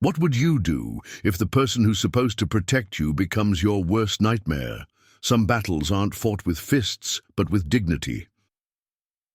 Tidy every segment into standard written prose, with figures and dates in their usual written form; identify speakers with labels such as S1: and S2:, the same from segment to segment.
S1: What would you do if the person who's supposed to protect you becomes your worst nightmare? Some battles aren't fought with fists, but with dignity.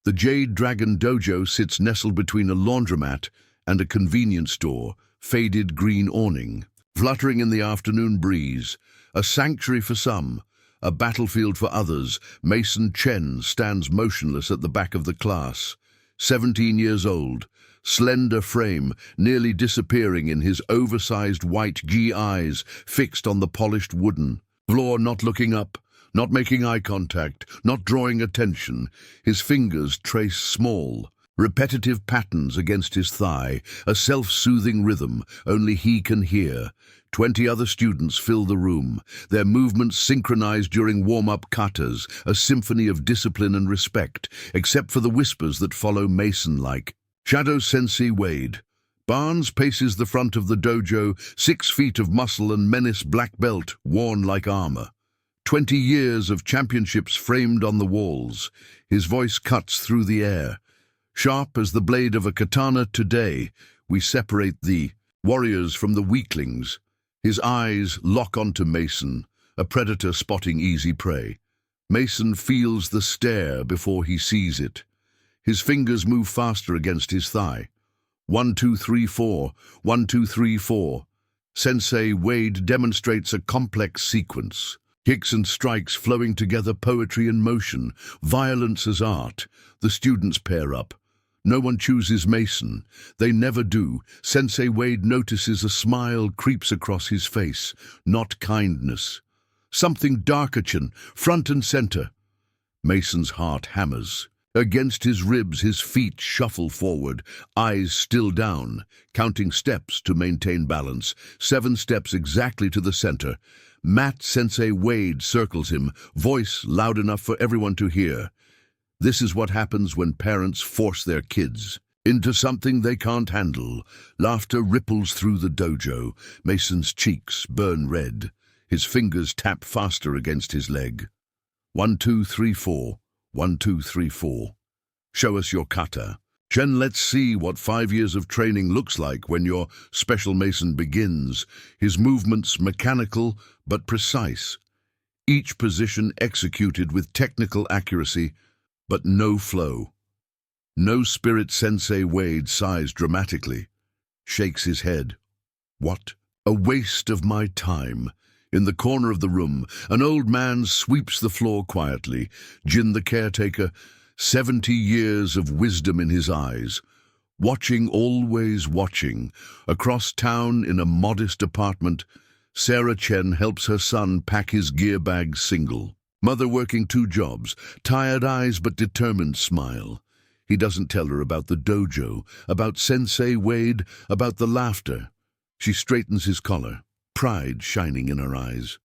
S1: The Jade Dragon Dojo sits nestled between a laundromat and a convenience store, faded green awning. Fluttering in the afternoon breeze, a sanctuary for some, a battlefield for others, Mason Chen stands motionless at the back of the class. 17 years old, slender frame nearly disappearing in his oversized white gi eyes fixed on the polished wooden floor, not looking up, not making eye contact, not drawing attention. His fingers trace small, repetitive patterns against his thigh, a self-soothing rhythm only he can hear. 20 other students fill the room, their movements synchronized during warm-up katas, a symphony of discipline and respect, except for the whispers that follow Mason-like. Shadow Sensei Wade. Barnes paces the front of the dojo, 6 feet of muscle and menace, black belt worn like armor. 20 years of championships framed on the walls. His voice cuts through the air. Sharp as the blade of a katana, today we separate the warriors from the weaklings. His eyes lock onto Mason, a predator spotting easy prey. Mason feels the stare before he sees it. His fingers move faster against his thigh. 1, 2, 3, 4. 1, 2, 3, 4. Sensei Wade demonstrates a complex sequence. Kicks and strikes flowing together, poetry in motion, violence as art. The students pair up. No one chooses Mason. They never do. Sensei Wade notices a smile creeps across his face, not kindness. Something darker, chin, front and center. Mason's heart hammers. Against his ribs, his feet shuffle forward, eyes still down, counting steps to maintain balance. 7 steps exactly to the center. Matt Sensei Wade circles him, voice loud enough for everyone to hear. This is what happens when parents force their kids into something they can't handle. Laughter ripples through the dojo. Mason's cheeks burn red. His fingers tap faster against his leg. 1, 2, 3, 4. 1, 2, 3, 4. Show us your kata. Chen, let's see what 5 years of training looks like when your special Mason begins. His movements mechanical but precise. Each position executed with technical accuracy, but no flow. No spirit. Sensei Wade sighs dramatically, shakes his head. What? A waste of my time. In the corner of the room, an old man sweeps the floor quietly. Jin the caretaker, 70 years of wisdom in his eyes. Watching, always watching. Across town in a modest apartment, Sarah Chen helps her son pack his gear bag single. Mother working 2 jobs, tired eyes but determined smile. He doesn't tell her about the dojo, about Sensei Wade, about the laughter. She straightens his collar, pride shining in her eyes.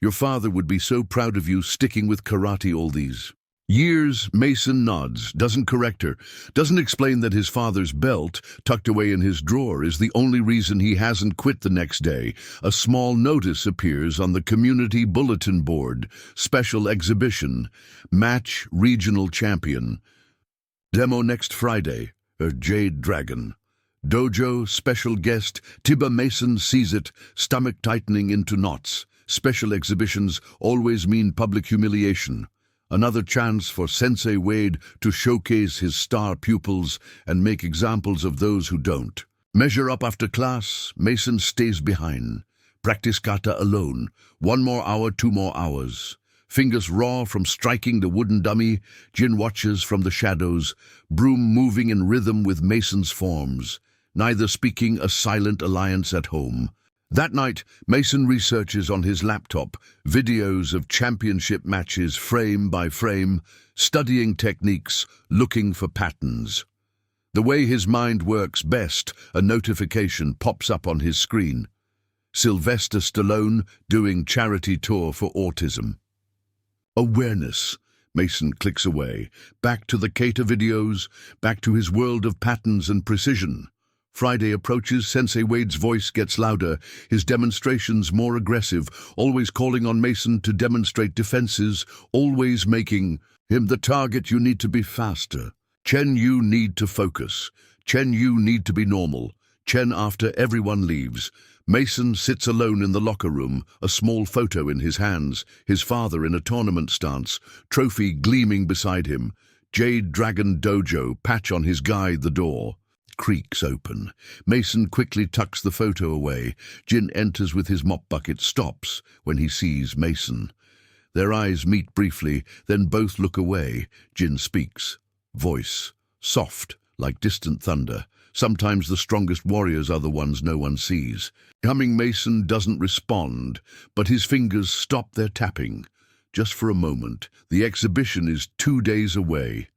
S1: Your father would be so proud of you sticking with karate all these years. Mason nods, doesn't correct her, doesn't explain that his father's belt, tucked away in his drawer, is the only reason he hasn't quit the next day. A small notice appears on the community bulletin board. Special exhibition. Match regional champion. Demo next Friday. A Jade Dragon. Dojo special guest. Tiba Mason sees it, stomach tightening into knots. Special exhibitions always mean public humiliation. Another chance for Sensei Wade to showcase his star pupils and make examples of those who don't. Measure up after class. Mason stays behind. Practice kata alone. 1 more hour, 2 more hours. Fingers raw from striking the wooden dummy. Jin watches from the shadows. Broom moving in rhythm with Mason's forms. Neither speaking, a silent alliance at home. That night, Mason researches on his laptop videos of championship matches frame by frame, studying techniques, looking for patterns. The way his mind works best, a notification pops up on his screen. Sylvester Stallone doing charity tour for autism. Awareness. Mason clicks away, back to the Kata videos, back to his world of patterns and precision. Friday approaches. Sensei Wade's voice gets louder, his demonstrations more aggressive, always calling on Mason to demonstrate defenses, always making him the target. You need to be faster. Chen, you need to focus. Chen, you need to be normal. Chen after everyone leaves. Mason sits alone in the locker room, a small photo in his hands, his father in a tournament stance, trophy gleaming beside him. Jade Dragon Dojo, patch on his guide, the door creaks open. Mason quickly tucks the photo away. Jin enters with his mop bucket, stops when he sees Mason. Their eyes meet briefly, then both look away. Jin speaks. Voice, soft, like distant thunder. Sometimes the strongest warriors are the ones no one sees. Coming Mason doesn't respond, but his fingers stop their tapping. Just for a moment. The exhibition is 2 days away.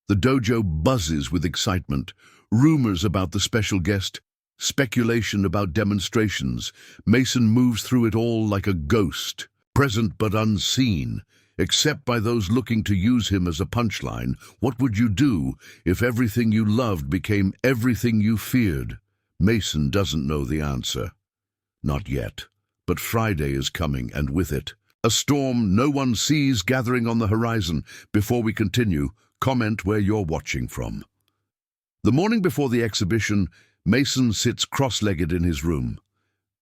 S1: The dojo buzzes with excitement. Rumors about the special guest, speculation about demonstrations. Mason moves through it all like a ghost, present but unseen, except by those looking to use him as a punchline. What would you do if everything you loved became everything you feared? Mason doesn't know the answer. Not yet. But Friday is coming, and with it, a storm no one sees gathering on the horizon. Before we continue, comment where you're watching from. The morning before the exhibition, Mason sits cross-legged in his room.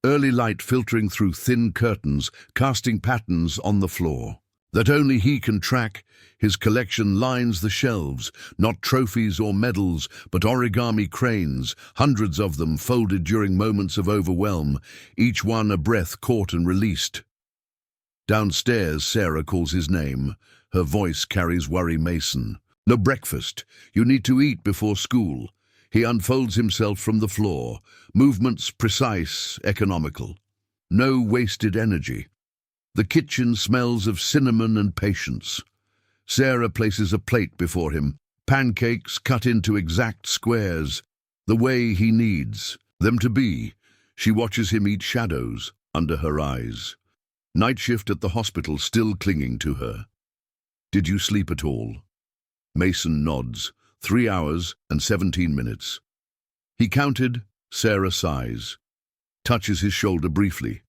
S1: Early light filtering through thin curtains, casting patterns on the floor that only he can track. His collection lines the shelves, not trophies or medals, but origami cranes, hundreds of them folded during moments of overwhelm, each one a breath caught and released. Downstairs, Sarah calls his name. Her voice carries worry. Mason. No breakfast. You need to eat before school. He unfolds himself from the floor. Movements precise, economical. No wasted energy. The kitchen smells of cinnamon and patience. Sarah places a plate before him. Pancakes cut into exact squares, the way he needs them to be. She watches him eat shadows under her eyes. Night shift at the hospital still clinging to her. Did you sleep at all? Mason nods. 3 hours and 17 minutes. He counted. Sarah sighs. Touches his shoulder briefly.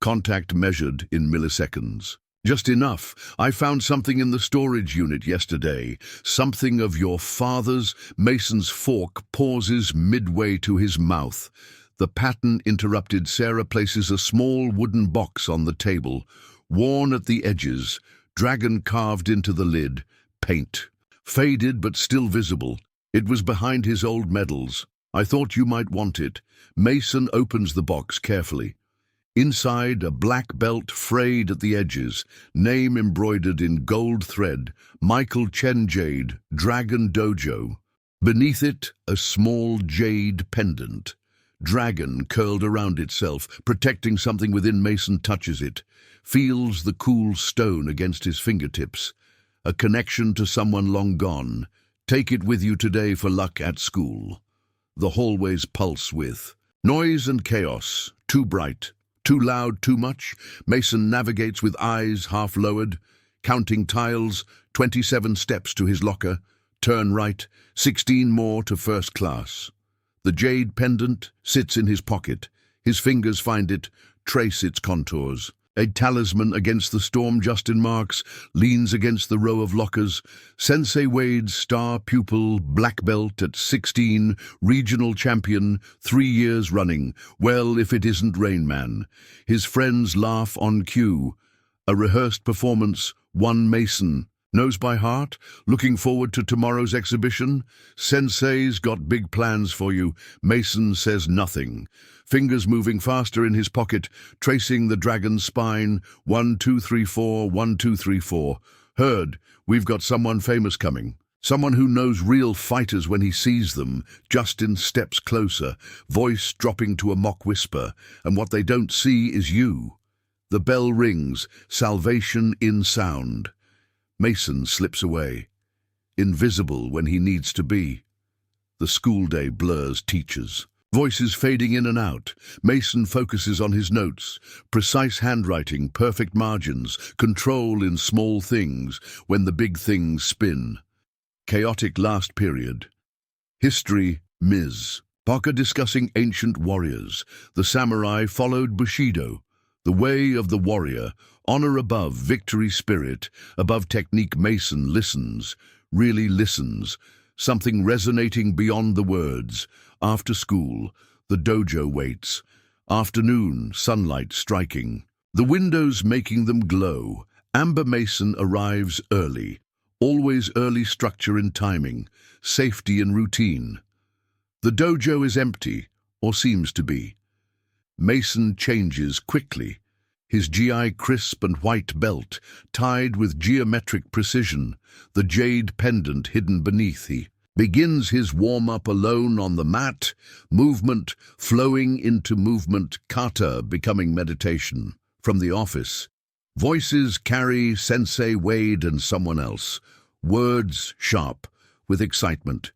S1: Contact measured in milliseconds. Just enough. I found something in the storage unit yesterday. Something of your father's. Mason's fork pauses midway to his mouth. The pattern interrupted. Sarah places a small wooden box on the table. Worn at the edges. Dragon carved into the lid. Paint. Faded but still visible. It was behind his old medals. I thought you might want it. Mason opens the box carefully. Inside, a black belt frayed at the edges, name embroidered in gold thread, Michael Chen Jade, Dragon Dojo. Beneath it, a small jade pendant. Dragon curled around itself, protecting something within. Mason touches it, feels the cool stone against his fingertips. A connection to someone long gone. Take it with you today for luck at school. The hallways pulse with noise and chaos, too bright. Too loud, too much. Mason navigates with eyes half lowered, counting tiles, 27 steps to his locker, turn right, 16 more to first class. The jade pendant sits in his pocket. His fingers find it, trace its contours. A talisman against the storm. Justin Marks leans against the row of lockers. Sensei Wade's star pupil, black belt at 16, regional champion, 3 years running. Well, if it isn't Rain Man. His friends laugh on cue. A rehearsed performance, one Mason. Knows by heart? Looking forward to tomorrow's exhibition? Sensei's got big plans for you. Mason says nothing. Fingers moving faster in his pocket, tracing the dragon's spine. 1, 2, 3, 4, 1, 2, 3, 4. Heard, we've got someone famous coming. Someone who knows real fighters when he sees them. Justin steps closer, voice dropping to a mock whisper. And what they don't see is you. The bell rings, salvation in sound. Mason slips away, invisible when he needs to be. The school day blurs teachers. Voices fading in and out. Mason focuses on his notes. Precise handwriting, perfect margins, control in small things when the big things spin. Chaotic last period. History, Ms. Parker discussing ancient warriors. The samurai followed Bushido. The way of the warrior. Honor above, victory spirit, above technique. Mason listens, really listens. something resonating beyond the words. After school, the dojo waits. Afternoon, sunlight striking. The windows making them glow. Amber Mason arrives early. Always early structure and timing, safety and routine. The dojo is empty, or seems to be. Mason changes quickly. His GI crisp and white belt, tied with geometric precision, the jade pendant hidden beneath. He begins his warm-up alone on the mat, movement flowing into movement, kata becoming meditation. From the office, voices carry Sensei Wade and someone else, words sharp with excitement.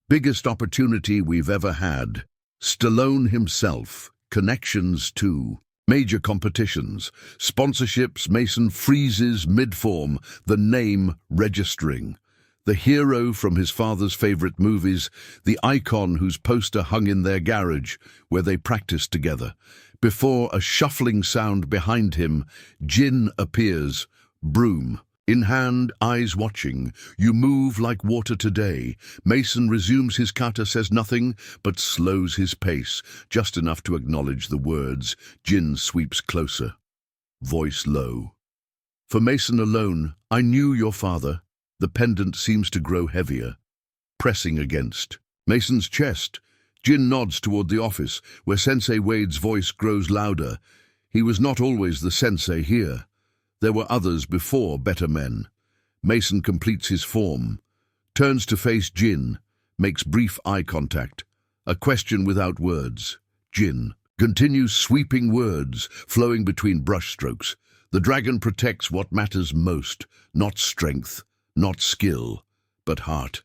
S1: Biggest opportunity we've ever had. Stallone himself, connections to major competitions, sponsorships. Mason freezes mid-form, the name registering. The hero from his father's favorite movies, the icon whose poster hung in their garage, where they practiced together. Before a shuffling sound behind him, Jin appears, broom in hand, eyes watching. You move like water today. Mason resumes his kata, says nothing, but slows his pace, just enough to acknowledge the words. Jin sweeps closer, voice low. For Mason alone, I knew your father. The pendant seems to grow heavier, pressing against Mason's chest. Jin nods toward the office, where Sensei Wade's voice grows louder. He was not always the sensei here. There were others before, better men. Mason completes his form, turns to face Jin, makes brief eye contact. A question without words. Jin continues sweeping words, flowing between brushstrokes. The dragon protects what matters most, not strength, not skill, but heart.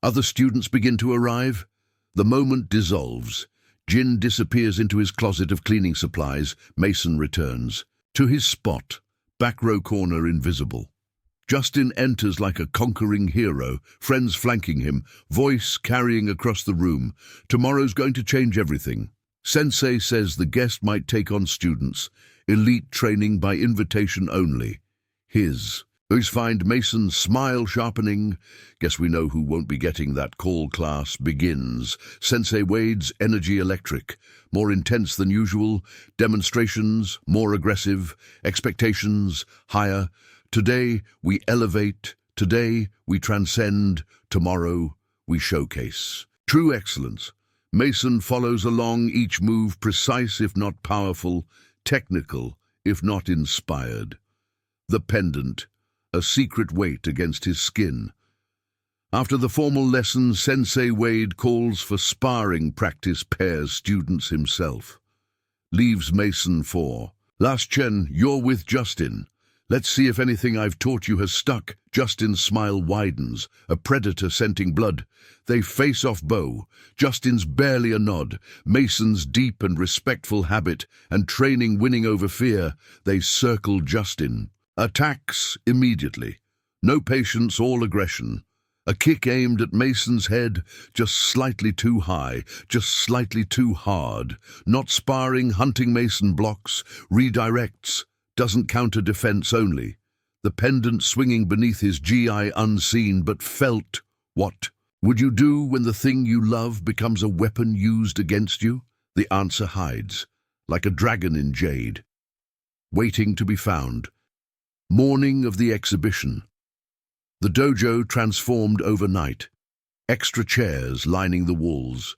S1: Other students begin to arrive. The moment dissolves. Jin disappears into his closet of cleaning supplies. Mason returns to his spot, back row corner, invisible. Justin enters like a conquering hero, friends flanking him, voice carrying across the room. Tomorrow's going to change everything. Sensei says the guest might take on students. Elite training by invitation only. His. Those find Mason's smile sharpening. Guess we know who won't be getting that call. Class begins. Sensei Wade's energy electric. More intense than usual. Demonstrations more aggressive. Expectations higher. Today we elevate. Today we transcend. Tomorrow we showcase. True excellence. Mason follows along, each move precise if not powerful, technical if not inspired. The pendant, a secret weight against his skin. After the formal lesson, Sensei Wade calls for sparring practice, pairs students himself. Leaves Mason for, Last Chen, you're with Justin. Let's see if anything I've taught you has stuck. Justin's smile widens, a predator scenting blood. They face off bow. Justin's barely a nod. Mason's deep and respectful habit and training winning over fear. They circle Justin. Attacks immediately. No patience, all aggression. A kick aimed at Mason's head, just slightly too high, just slightly too hard. Not sparring, hunting. Mason blocks, redirects, doesn't counter, defense only. The pendant swinging beneath his GI, unseen but felt. What would you do when the thing you love becomes a weapon used against you? The answer hides, like a dragon in jade, waiting to be found. Morning of the exhibition. The dojo transformed overnight. Extra chairs lining the walls.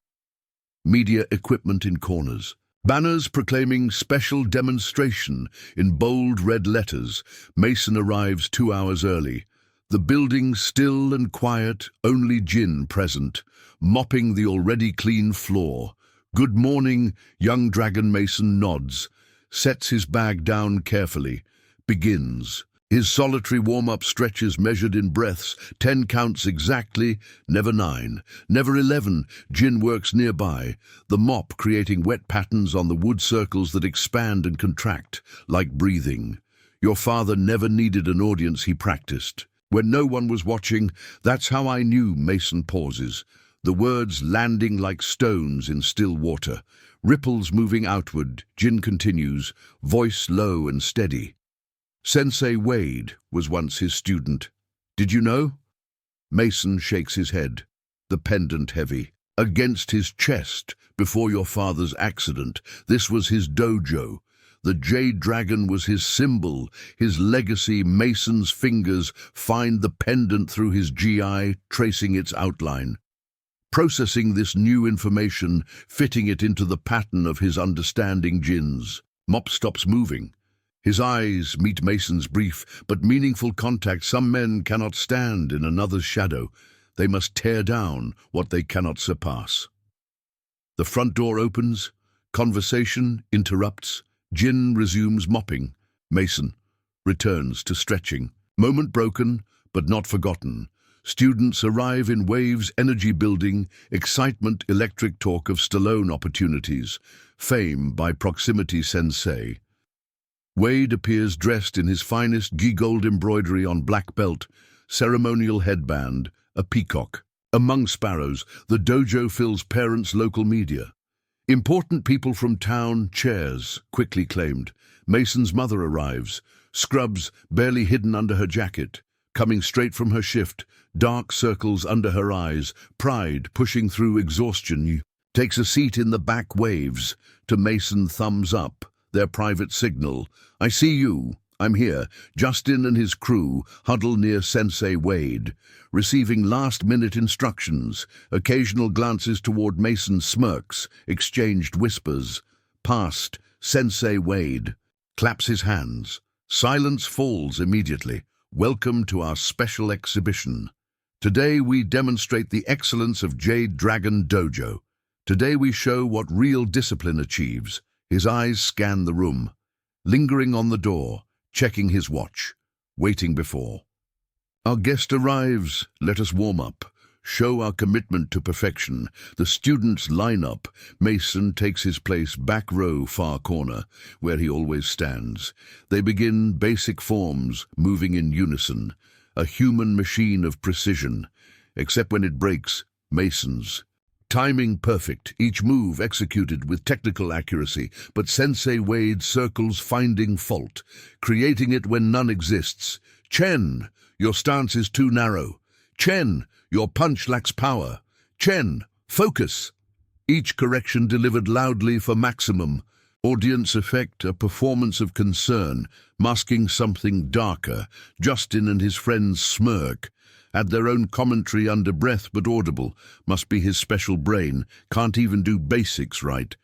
S1: Media equipment in corners. Banners proclaiming special demonstration in bold red letters. Mason arrives 2 hours early. The building still and quiet, only Jin present, mopping the already clean floor. Good morning, young dragon. Mason nods, sets his bag down carefully. Begins. His solitary warm-up stretches measured in breaths, 10 counts exactly, never 9, never 11. Jin works nearby, the mop creating wet patterns on the wood circles that expand and contract, like breathing. Your father never needed an audience, he practiced. When no one was watching, that's how I knew. Mason pauses, the words landing like stones in still water. Ripples moving outward. Jin continues, voice low and steady. Sensei Wade was once his student. Did you know? Mason shakes his head. the pendant heavy, against his chest before your father's accident. This was his dojo. The jade dragon was his symbol, his legacy. Mason's fingers find the pendant through his GI, tracing its outline. Processing this new information, fitting it into the pattern of his understanding Jin's. Mop stops moving. His eyes meet Mason's brief but meaningful contact. Some men cannot stand in another's shadow. They must tear down what they cannot surpass. The front door opens. Conversation interrupts. Jin resumes mopping. Mason returns to stretching. Moment broken, but not forgotten. Students arrive in waves, energy building, excitement, electric talk of Stallone opportunities, fame by proximity sensei. Wade appears dressed in his finest gold embroidery on black belt, ceremonial headband, a peacock. Among sparrows, the dojo fills parents' local media. Important people from town, chairs, quickly claimed. Mason's mother arrives, scrubs barely hidden under her jacket, coming straight from her shift, dark circles under her eyes, pride pushing through exhaustion. Takes a seat in the back, waves to Mason, thumbs up, their private signal. I see you. I'm here. Justin and his crew huddle near Sensei Wade, receiving last-minute instructions. Occasional glances toward Mason, smirks, exchanged whispers. Past, Sensei Wade claps his hands. Silence falls immediately. Welcome to our special exhibition. Today we demonstrate the excellence of Jade Dragon Dojo. Today we show what real discipline achieves. His eyes scan the room, lingering on the door, checking his watch, waiting before. Our guest arrives. Let us warm up, show our commitment to perfection. The students line up. Mason takes his place, back row, far corner, where he always stands. They begin basic forms, moving in unison, a human machine of precision, except when it breaks. Mason's timing perfect, each move executed with technical accuracy, but Sensei Wade circles, finding fault, creating it when none exists. Chen, your stance is too narrow. Chen, your punch lacks power. Chen, focus. Each correction delivered loudly for maximum audience effect, a performance of concern, masking something darker. Justin and his friends smirk, add their own commentary under breath but audible. Must be his special brain, can't even do basics right.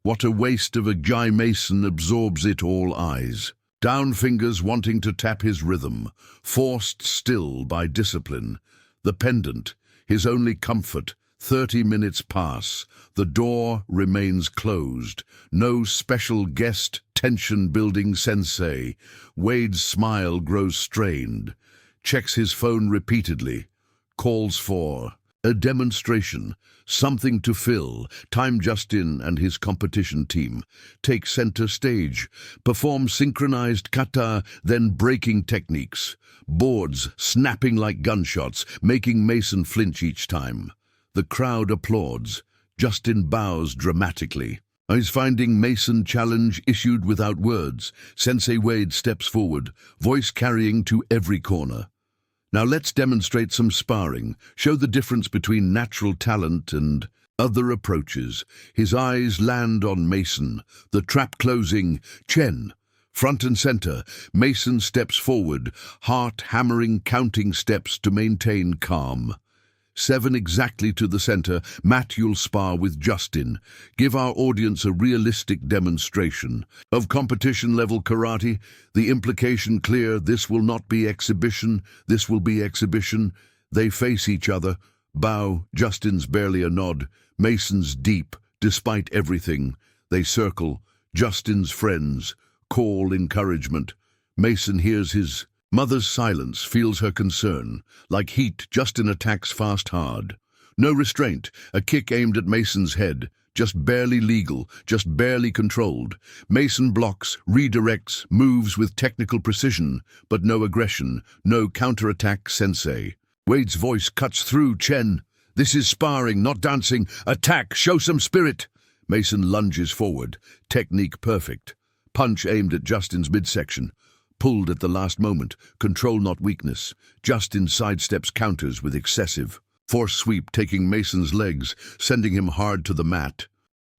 S1: What a waste of a Jai. Mason absorbs it all, eyes. Down, fingers wanting to tap his rhythm, forced still by discipline. The pendant, his only comfort. 30 minutes pass. The door remains closed. No special guest, tension building. Sensei Wade's smile grows strained. Checks his phone repeatedly, calls for a demonstration, something to fill. Time. Justin and his competition team take center stage, perform synchronized kata, then breaking techniques. Boards snapping like gunshots, making Mason flinch each time. The crowd applauds. Justin bows dramatically. He's finding Mason challenge issued without words. Sensei Wade steps forward, voice carrying to every corner. Now let's demonstrate some sparring, show the difference between natural talent and other approaches. His eyes land on Mason, the trap closing. Chen, front and center. Mason steps forward, heart hammering, counting steps to maintain calm. 7 exactly to the center. Matt, you'll spar with Justin. Give our audience a realistic demonstration of competition-level karate. The implication clear, this will not be exhibition, this will be exhibition. They face each other. Bow, Justin's barely a nod. Mason's deep, despite everything. They circle. Justin's friends call encouragement. Mason hears his mother's silence, feels her concern. Like heat, Justin attacks fast, hard. No restraint, a kick aimed at Mason's head. Just barely legal, just barely controlled. Mason blocks, redirects, moves with technical precision, but no aggression, no counterattack. Sensei Wade's voice cuts through. Chen, this is sparring, not dancing. Attack, show some spirit. Mason lunges forward, technique perfect. Punch aimed at Justin's midsection. Pulled at the last moment, control not weakness. Justin sidesteps, counters with excessive Force sweep taking Mason's legs, sending him hard to the mat.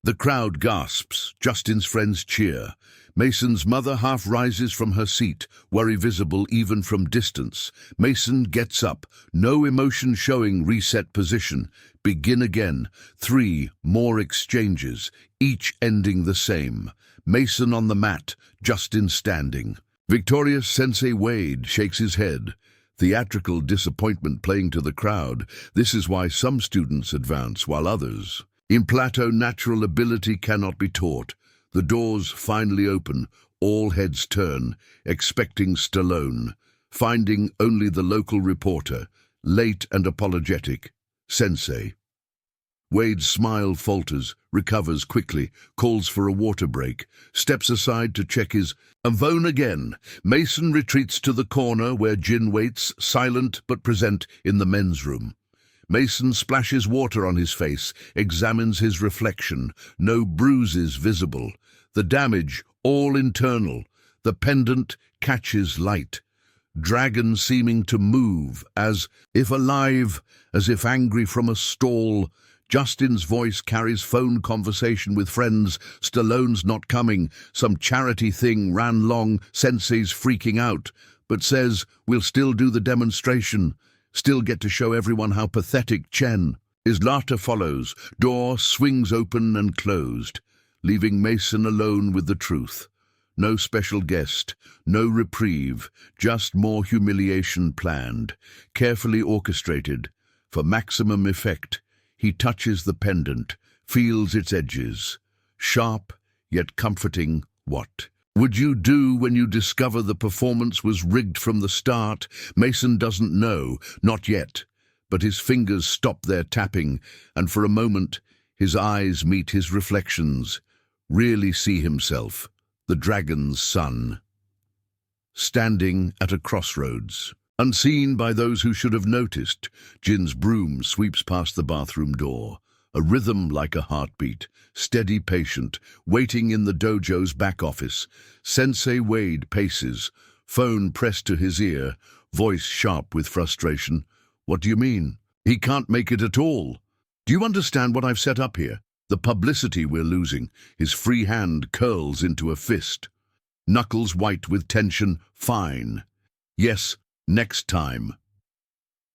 S1: The crowd gasps. Justin's friends cheer. Mason's mother half rises from her seat, worry visible even from distance. Mason gets up, no emotion showing, reset position. Begin again. 3 more exchanges, each ending the same. Mason on the mat, Justin standing. Victorious Sensei Wade shakes his head. Theatrical disappointment playing to the crowd. This is why some students advance while others. In Plato, natural ability cannot be taught. The doors finally open, all heads turn, expecting Stallone, finding only the local reporter, late and apologetic. Sensei. Wade's smile falters, recovers quickly, calls for a water break, steps aside to check his phone again. Mason retreats to the corner where Jin waits, silent but present, in the men's room. Mason splashes water on his face, examines his reflection. No bruises visible. The damage, all internal. The pendant catches light. Dragon seeming to move, as if alive, as if angry from a stall. Justin's voice carries phone conversation with friends. Stallone's not coming. Some charity thing ran long. Sensei's freaking out, but says, we'll still do the demonstration. Still get to show everyone how pathetic Chen is. Laughter follows. Door swings open and closed, leaving Mason alone with the truth. No special guest, no reprieve, just more humiliation planned, carefully orchestrated. For maximum effect, he touches the pendant, feels its edges. Sharp, yet comforting. What would you do when you discover the performance was rigged from the start? Mason doesn't know, not yet, but his fingers stop their tapping, and for a moment his eyes meet his reflections, really see himself, the dragon's son, standing at a crossroads. Unseen by those who should have noticed, Jin's broom sweeps past the bathroom door, a rhythm like a heartbeat, steady, patient, waiting in the dojo's back office. Sensei Wade paces, phone pressed to his ear, voice sharp with frustration. What do you mean? He can't make it at all. Do you understand what I've set up here? The publicity we're losing. His free hand curls into a fist. Knuckles white with tension. Fine. Yes, next time.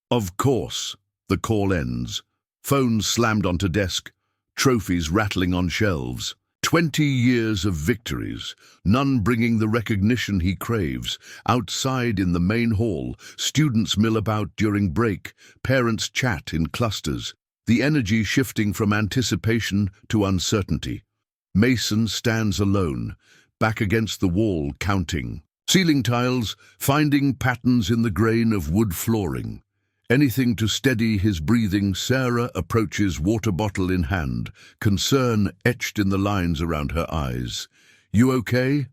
S1: Of course. The call ends. Phone slammed onto desk. Trophies rattling on shelves. 20 years of victories, none bringing the recognition he craves. Outside in the main hall, students mill about during break, parents chat in clusters, the energy shifting from anticipation to uncertainty. Mason stands alone, back against the wall, counting. Ceiling tiles, finding patterns in the grain of wood flooring. Anything to steady his breathing. Sarah approaches, water bottle in hand, concern etched in the lines around her eyes. You okay?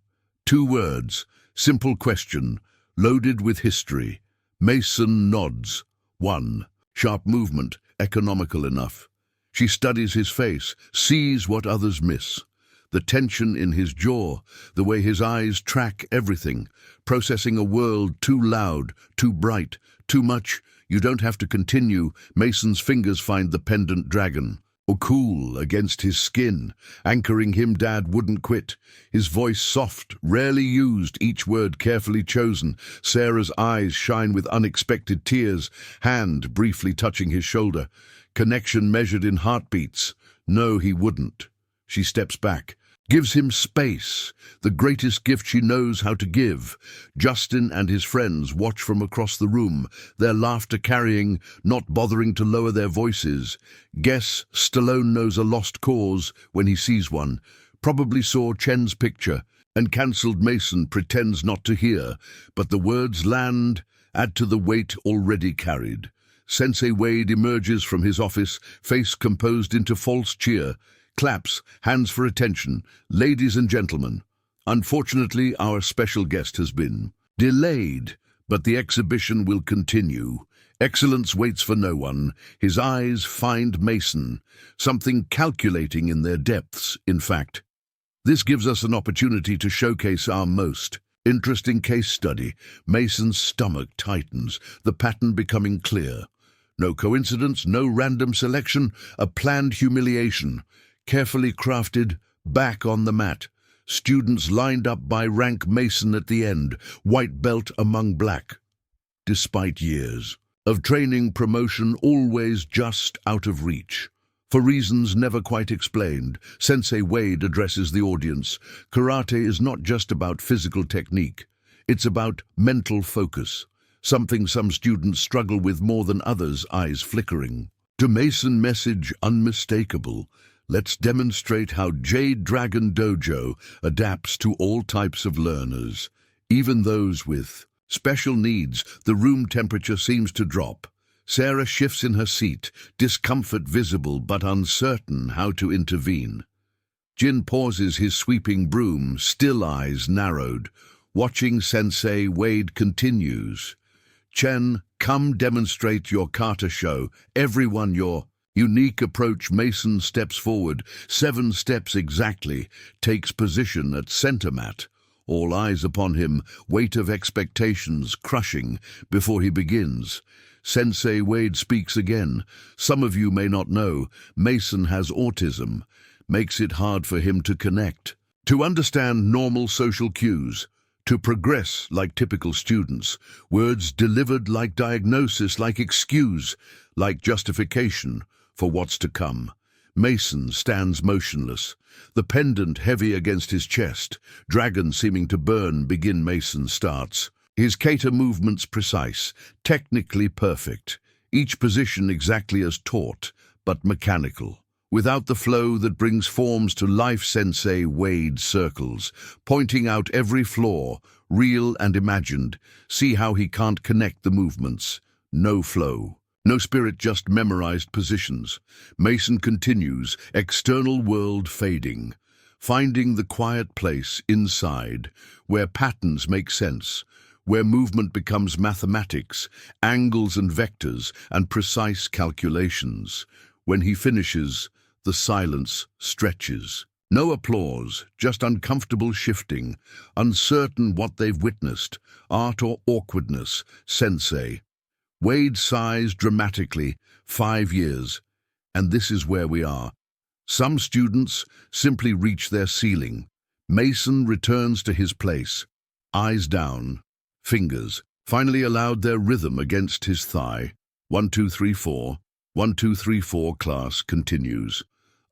S1: 2 words, simple question, loaded with history. Mason nods. 1. Sharp movement, economical enough. She studies his face, sees what others miss. The tension in his jaw, the way his eyes track everything, processing a world too loud, too bright, too much. You don't have to continue. Mason's fingers find the pendant dragon, or cool against his skin, anchoring him. Dad wouldn't quit. His voice soft, rarely used, each word carefully chosen. Sarah's eyes shine with unexpected tears, hand briefly touching his shoulder. Connection measured in heartbeats. No, he wouldn't. She steps back, gives him space, the greatest gift she knows how to give. Justin and his friends watch from across the room, their laughter carrying, not bothering to lower their voices. Guess Stallone knows a lost cause when he sees one. Probably saw Chen's picture, and cancelled. Mason pretends not to hear, but the words land, add to the weight already carried. Sensei Wade emerges from his office, face composed into false cheer. Claps, hands for attention. Ladies and gentlemen, unfortunately our special guest has been delayed, but the exhibition will continue. Excellence waits for no one. His eyes find Mason, something calculating in their depths, in fact. This gives us an opportunity to showcase our most interesting case study. Mason's stomach tightens, the pattern becoming clear. No coincidence, no random selection, a planned humiliation, carefully crafted, back on the mat. Students lined up by rank Mason at the end, white belt among black. Despite years of training, promotion always just out of reach. For reasons never quite explained, Sensei Wade addresses the audience. Karate is not just about physical technique. It's about mental focus, something some students struggle with more than others, eyes flickering. To Mason message unmistakable. Let's demonstrate how Jade Dragon Dojo adapts to all types of learners, even those with special needs. The room temperature seems to drop. Sarah shifts in her seat, discomfort visible but uncertain how to intervene. Jin pauses his sweeping broom, still eyes narrowed. Watching Sensei Wade continues. Chen, come demonstrate your kata show. Everyone your unique approach. Mason steps forward, 7 steps exactly, takes position at center mat. All eyes upon him, weight of expectations crushing before he begins. Sensei Wade speaks again. Some of you may not know, Mason has autism. Makes it hard for him to connect, to understand normal social cues, to progress like typical students. Words delivered like diagnosis, like excuse, like justification for what's to come. Mason stands motionless, the pendant heavy against his chest. Dragon seeming to burn. Begin. Mason starts. His kata movements precise, technically perfect, each position exactly as taught, but mechanical. Without the flow that brings forms to life. Sensei Wade circles, pointing out every flaw, real and imagined. See how he can't connect the movements. No flow, no spirit, just memorized positions. Mason continues, external world fading, finding the quiet place inside, where patterns make sense, where movement becomes mathematics, angles and vectors, and precise calculations. When he finishes, the silence stretches. No applause, just uncomfortable shifting, uncertain what they've witnessed, art or awkwardness. Sensei Wade sighs dramatically. 5 years, and this is where we are. Some students simply reach their ceiling. Mason returns to his place, eyes down, fingers finally allowed their rhythm against his thigh. 1, 2, 3, 4. 1, 2, 3, 4. Class continues.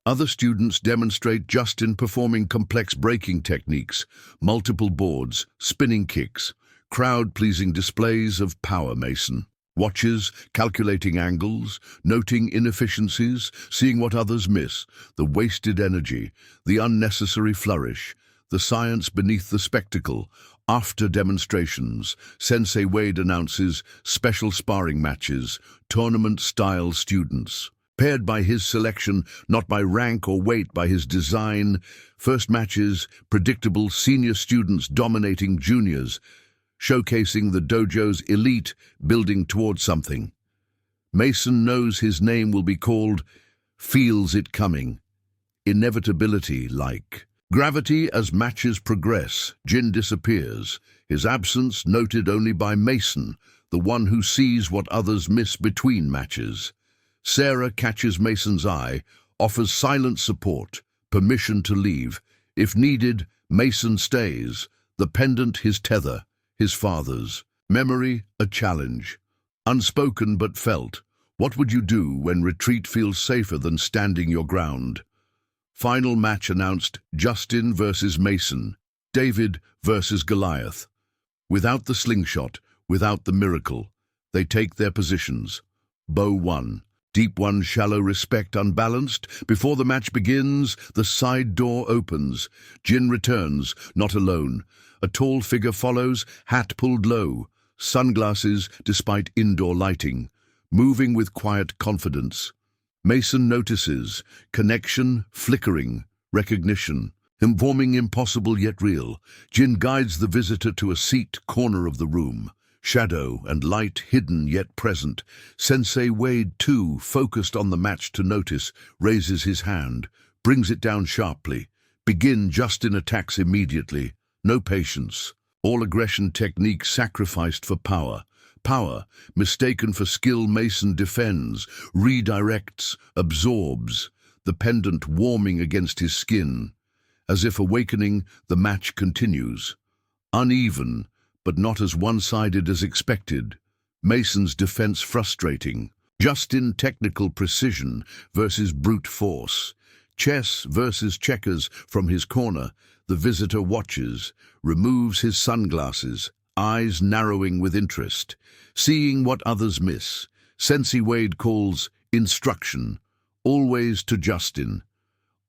S1: Other students demonstrate just in performing complex breaking techniques, multiple boards, spinning kicks, crowd-pleasing displays of power. Mason watches, calculating angles, noting inefficiencies, seeing what others miss, the wasted energy, the unnecessary flourish, the science beneath the spectacle. After demonstrations, Sensei Wade announces special sparring matches, tournament-style students. Paired by his selection, not by rank or weight, by his design. First matches, predictable senior students dominating juniors, showcasing the dojo's elite, building towards something. Mason knows his name will be called, feels it coming. Inevitability like. Gravity as matches progress. Jin disappears, his absence noted only by Mason, the one who sees what others miss between matches. Sarah catches Mason's eye, offers silent support, permission to leave. If needed, Mason stays, the pendant his tether, his father's. Memory a challenge. Unspoken but felt. What would you do when retreat feels safer than standing your ground? Final match announced, Justin versus Mason, David versus Goliath. Without the slingshot, without the miracle, they take their positions. Bow 1. Deep 1, shallow respect unbalanced. Before the match begins, the side door opens. Jin returns, not alone. A tall figure follows, hat pulled low, sunglasses despite indoor lighting, moving with quiet confidence. Mason notices, connection, flickering, recognition, informing impossible yet real. Jin guides the visitor to a seat, corner of the room. Shadow and light hidden yet present. Sensei Wade, too, focused on the match to notice, raises his hand, brings it down sharply. Begin. Justin attacks immediately. No patience. All aggression technique sacrificed for power. power, mistaken for skill, Mason defends, redirects, absorbs, the pendant warming against his skin. As if awakening, the match continues. Uneven, but not as one-sided as expected. Mason's defense frustrating. Just in technical precision versus brute force. Chess versus checkers from his corner. The visitor watches, removes his sunglasses, eyes narrowing with interest, seeing what others miss. Sensei Wade calls instruction, always to Justin,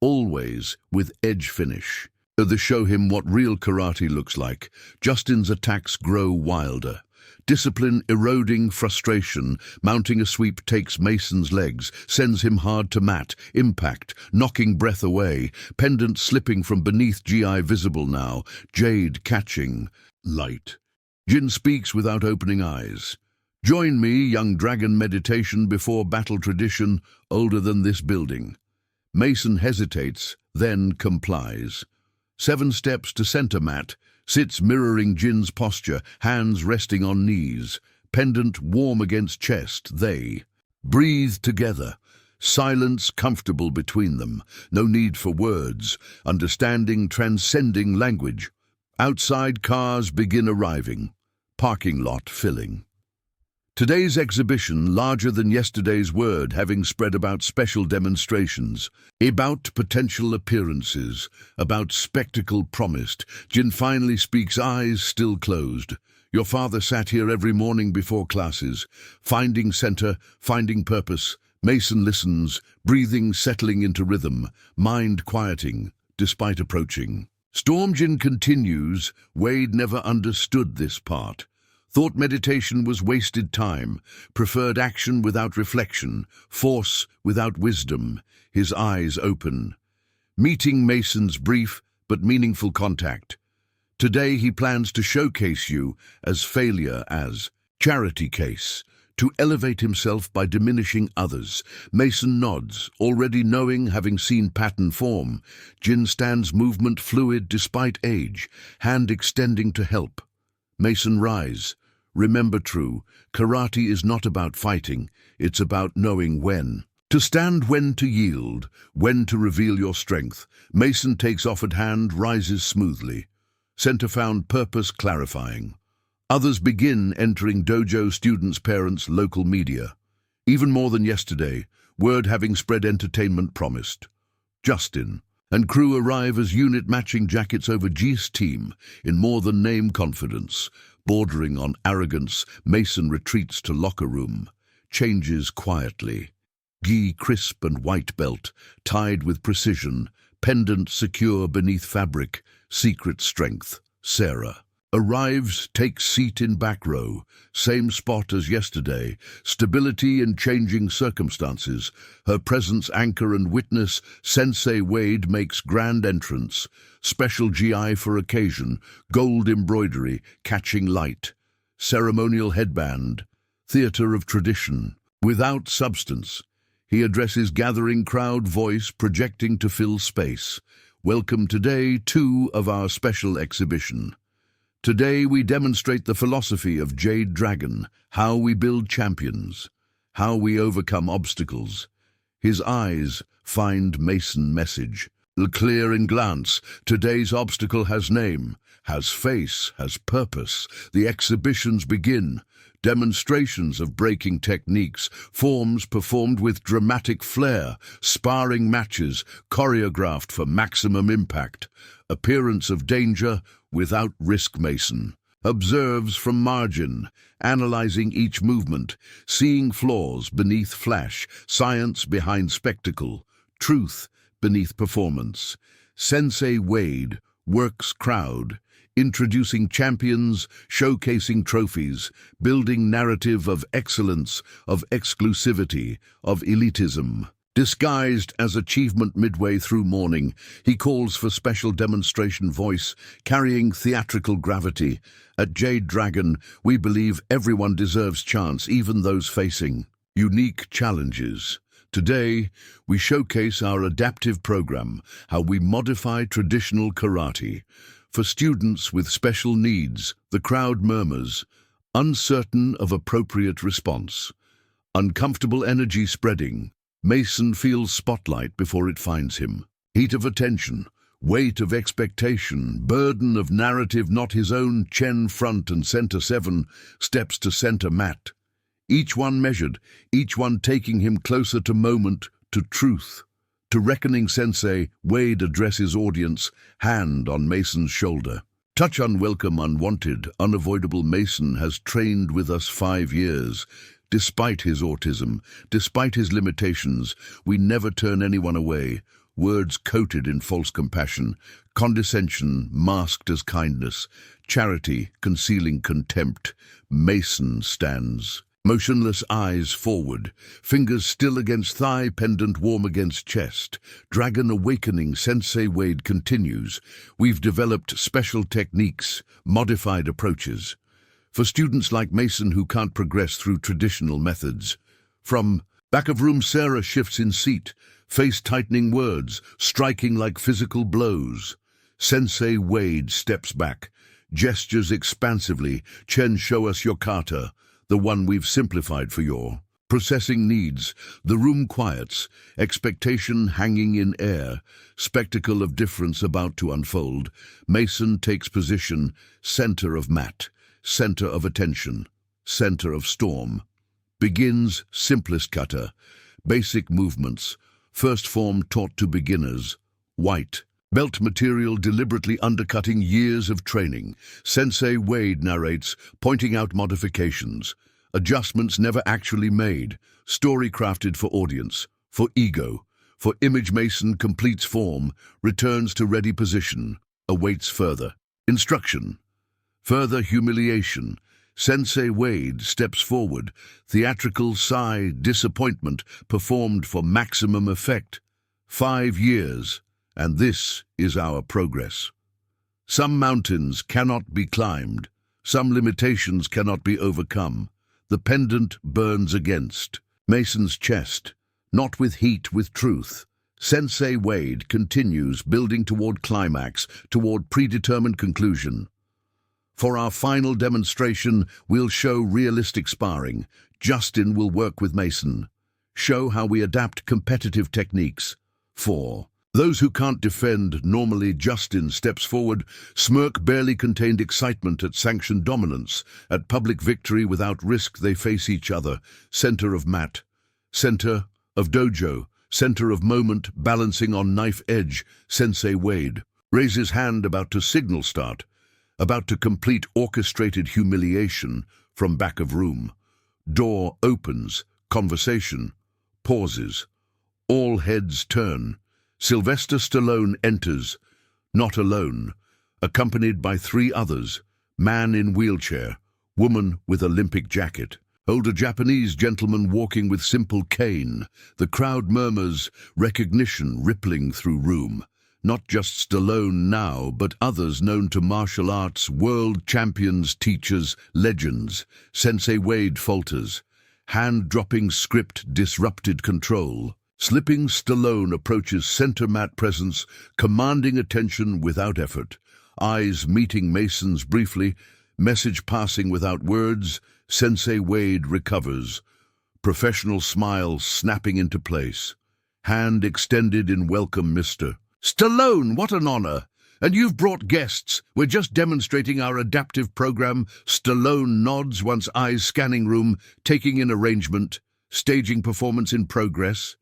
S1: always with edge finish. They show him what real karate looks like. Justin's attacks grow wilder. Discipline eroding, frustration, mounting a sweep takes Mason's legs, sends him hard to mat, impact, knocking breath away, pendant slipping from beneath, GI visible now, jade catching, light. Jin speaks without opening eyes. Join me, young dragon, meditation before battle, tradition older than this building. Mason hesitates, then complies. 7 steps to center mat, sits mirroring Jin's posture, hands resting on knees, pendant warm against chest. They breathe together, silence comfortable between them, no need for words, understanding transcending language. Outside, cars begin arriving, parking lot filling. Today's exhibition, larger than yesterday's, word having spread about special demonstrations, about potential appearances, about spectacle promised. Jin finally speaks, eyes still closed. Your father sat here every morning before classes, finding center, finding purpose. Mason listens, breathing settling into rhythm, mind quieting, despite approaching. Storm. Jin continues, Wade never understood this part. Thought meditation was wasted time, preferred action without reflection, force without wisdom, his eyes open. Meeting Mason's brief but meaningful contact. Today he plans to showcase you as failure, as charity case, to elevate himself by diminishing others. Mason nods, already knowing, having seen pattern form. Jin stands movement fluid despite age, hand extending to help. Mason rise. Remember true, karate is not about fighting, it's about knowing when. To stand, when to yield, when to reveal your strength. Mason takes offered hand, rises smoothly. Center found, purpose clarifying. Others begin entering dojo, students, parents, local media. Even more than yesterday, word having spread, entertainment promised. Justin and crew arrive as unit, matching jackets over G's team in more than name confidence. Bordering on arrogance, Mason retreats to locker room, changes quietly. Gi crisp and white belt, tied with precision, pendant secure beneath fabric, secret strength. Sarah arrives, takes seat in back row, same spot as yesterday, stability in changing circumstances, her presence anchor and witness. Sensei Wade makes grand entrance, special GI for occasion, gold embroidery, catching light, ceremonial headband, theater of tradition, without substance. He addresses gathering crowd, voice projecting to fill space. Welcome today, 2 of our special exhibition. Today we demonstrate the philosophy of Jade Dragon, how we build champions, how we overcome obstacles. His eyes find Mason message. Clear in glance, today's obstacle has name, has face, has purpose. The exhibitions begin. Demonstrations of breaking techniques, forms performed with dramatic flair, sparring matches, choreographed for maximum impact. Appearance of danger without risk. Mason observes from margin, analyzing each movement, seeing flaws beneath flash, science behind spectacle, truth beneath performance. Sensei Wade works crowd, introducing champions, showcasing trophies, building narrative of excellence, of exclusivity, of elitism. Disguised as achievement midway through morning, he calls for special demonstration voice, carrying theatrical gravity. At Jade Dragon, we believe everyone deserves chance, even those facing unique challenges. Today, we showcase our adaptive program, how we modify traditional karate. For students with special needs, the crowd murmurs, Uncertain of appropriate response. Uncomfortable energy spreading. Mason feels spotlight before it finds him. Heat of attention. Weight of expectation. Burden of narrative not his own. Chen front and center 7 steps to center mat. Each one measured, each one taking him closer to moment, to truth. To reckoning sensei, Wade addresses audience, hand on Mason's shoulder. Touch unwelcome, unwanted, unavoidable. Mason has trained with us 5 years. Despite his autism, despite his limitations, we never turn anyone away. Words coated in false compassion, condescension masked as kindness, charity concealing contempt. Mason stands. Motionless, eyes forward, fingers still against thigh, pendant warm against chest. Dragon awakening, Sensei Wade continues. We've developed special techniques, modified approaches. For students like Mason who can't progress through traditional methods. From back of room, Sarah shifts in seat, face tightening words, striking like physical blows. Sensei Wade steps back, gestures expansively. Chen, show us your kata. The one we've simplified for your processing needs. The room quiets, expectation hanging in air, spectacle of difference about to unfold. Mason takes position, center of mat, center of attention, center of storm. Begins simplest kata, basic movements, first form taught to beginners, white. Belt material deliberately undercutting years of training. Sensei Wade narrates, pointing out modifications. Adjustments never actually made. Story crafted for audience, for ego, for image. Mason completes form, returns to ready position, awaits further instruction. Further humiliation. Sensei Wade steps forward, theatrical sigh, disappointment, performed for maximum effect. 5 years. And this is our progress. Some mountains cannot be climbed. Some limitations cannot be overcome. The pendant burns against Mason's chest, not with heat, with truth. Sensei Wade continues, building toward climax, toward predetermined conclusion. For our final demonstration, we'll show realistic sparring. Justin will work with Mason. Show how we adapt competitive techniques. 4. Those who can't defend normally. Justin steps forward, smirk barely contained excitement at sanctioned dominance. At public victory without risk they face each other. Center of mat, center of dojo, center of moment, balancing on knife edge. Sensei Wade raises hand, about to signal start, about to complete orchestrated humiliation from back of room. Door opens, conversation, pauses. All heads turn. Sylvester Stallone enters, not alone, accompanied by 3 others, man in wheelchair, woman with Olympic jacket, older Japanese gentleman walking with simple cane. The crowd murmurs, recognition rippling through room. Not just Stallone now, but others known to martial arts, world champions, teachers, legends. Sensei Wade falters, hand-dropping script, disrupted control. Slipping, Stallone approaches center mat presence, commanding attention without effort. Eyes meeting Mason's briefly, message passing without words. Sensei Wade recovers. Professional smile snapping into place. Hand extended in welcome, Mr. Stallone, what an honor! And you've brought guests. We're just demonstrating our adaptive program. Stallone nods, once eyes scanning room, taking in arrangement, staging performance in progress.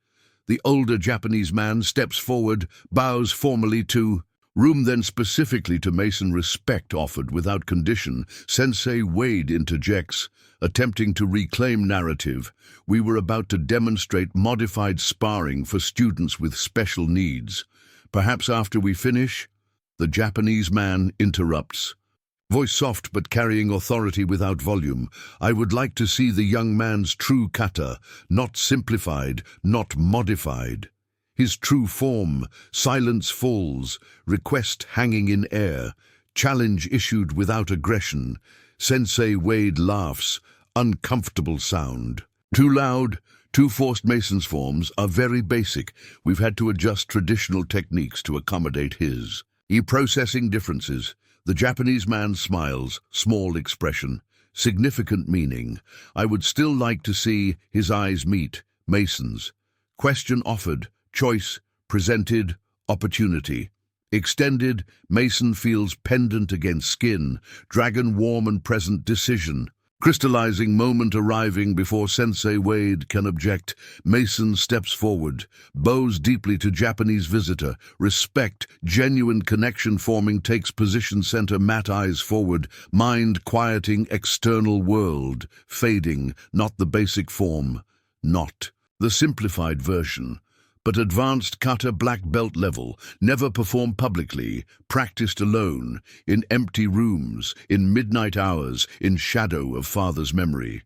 S1: The older Japanese man steps forward, bows formally to room, then specifically to Mason. Respect offered without condition. Sensei Wade interjects, attempting to reclaim narrative. We were about to demonstrate modified sparring for students with special needs. Perhaps after we finish? The Japanese man interrupts. Voice soft but carrying authority without volume. I would like to see the young man's true kata, not simplified, not modified. His true form. Silence falls, request hanging in air, challenge issued without aggression. Sensei Wade laughs, uncomfortable sound. Too loud, too forced. Mason's forms are very basic. We've had to adjust traditional techniques to accommodate his. Processing differences. The Japanese man smiles, small expression. significant meaning. I would still like to see his eyes meet Mason's. Question offered, choice presented, opportunity. Extended, Mason feels pendant against skin, dragon warm and present decision. Crystallizing moment arriving before Sensei Wade can object. Mason steps forward, bows deeply to Japanese visitor. Respect, genuine connection forming, takes position center, matte eyes forward, mind quieting, external world, fading, not the basic form, not the simplified version, but advanced kata black belt level, never performed publicly, practiced alone, in empty rooms, in midnight hours, in shadow of father's memory.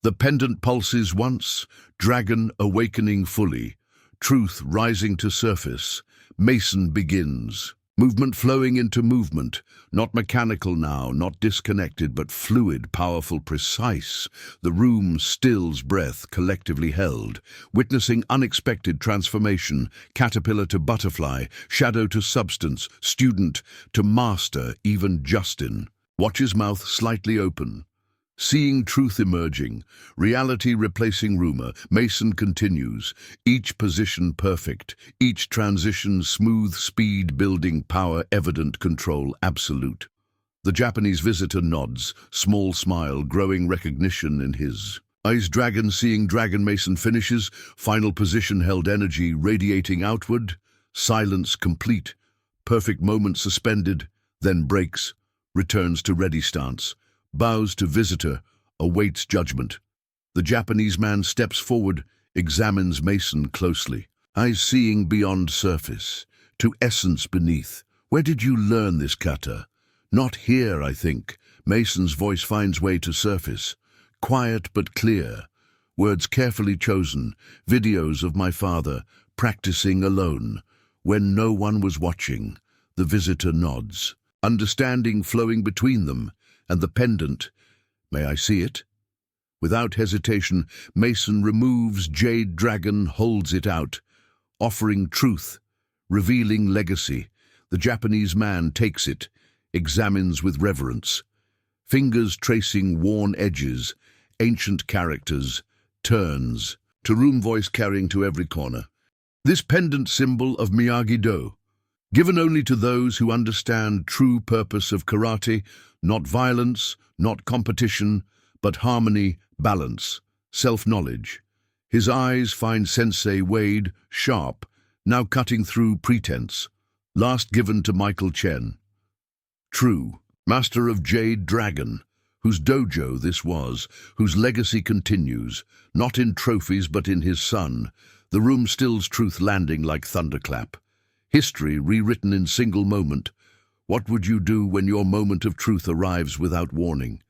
S1: The pendant pulses once, dragon awakening fully, truth rising to surface. Mason begins. Movement flowing into movement, not mechanical now, not disconnected, but fluid, powerful, precise. The room stills breath, collectively held, witnessing unexpected transformation, caterpillar to butterfly, shadow to substance, student to master, even Justin. Watches mouth slightly open. Seeing truth emerging, reality replacing rumor, Mason continues, each position perfect, each transition smooth, speed building, power evident, control absolute. The Japanese visitor nods, small smile, growing recognition in his eyes. Dragon seeing dragon. Mason finishes, final position held, energy radiating outward, silence complete, perfect moment suspended, then breaks, returns to ready stance. Bows to visitor, awaits judgment. The Japanese man steps forward, examines Mason closely. Eyes seeing beyond surface, to essence beneath. Where did you learn this kata? Not here, I think. Mason's voice finds way to surface. Quiet but clear. Words carefully chosen. Videos of my father, practicing alone. When no one was watching, the visitor nods. Understanding flowing between them. And the pendant, may I see it? Without hesitation, Mason removes jade dragon, holds it out, offering truth, revealing legacy. The Japanese man takes it, examines with reverence. Fingers tracing worn edges, ancient characters, turns, to room voice carrying to every corner. This pendant symbol of Miyagi-Do, given only to those who understand true purpose of karate, not violence, not competition, but harmony, balance, self-knowledge. His eyes find Sensei Wade, sharp, now cutting through pretense. Last given to Michael Chen. True, master of Jade Dragon, whose dojo this was, whose legacy continues, not in trophies but in his son. The room stills, truth landing like thunderclap. History rewritten in single moment. What would you do when your moment of truth arrives without warning?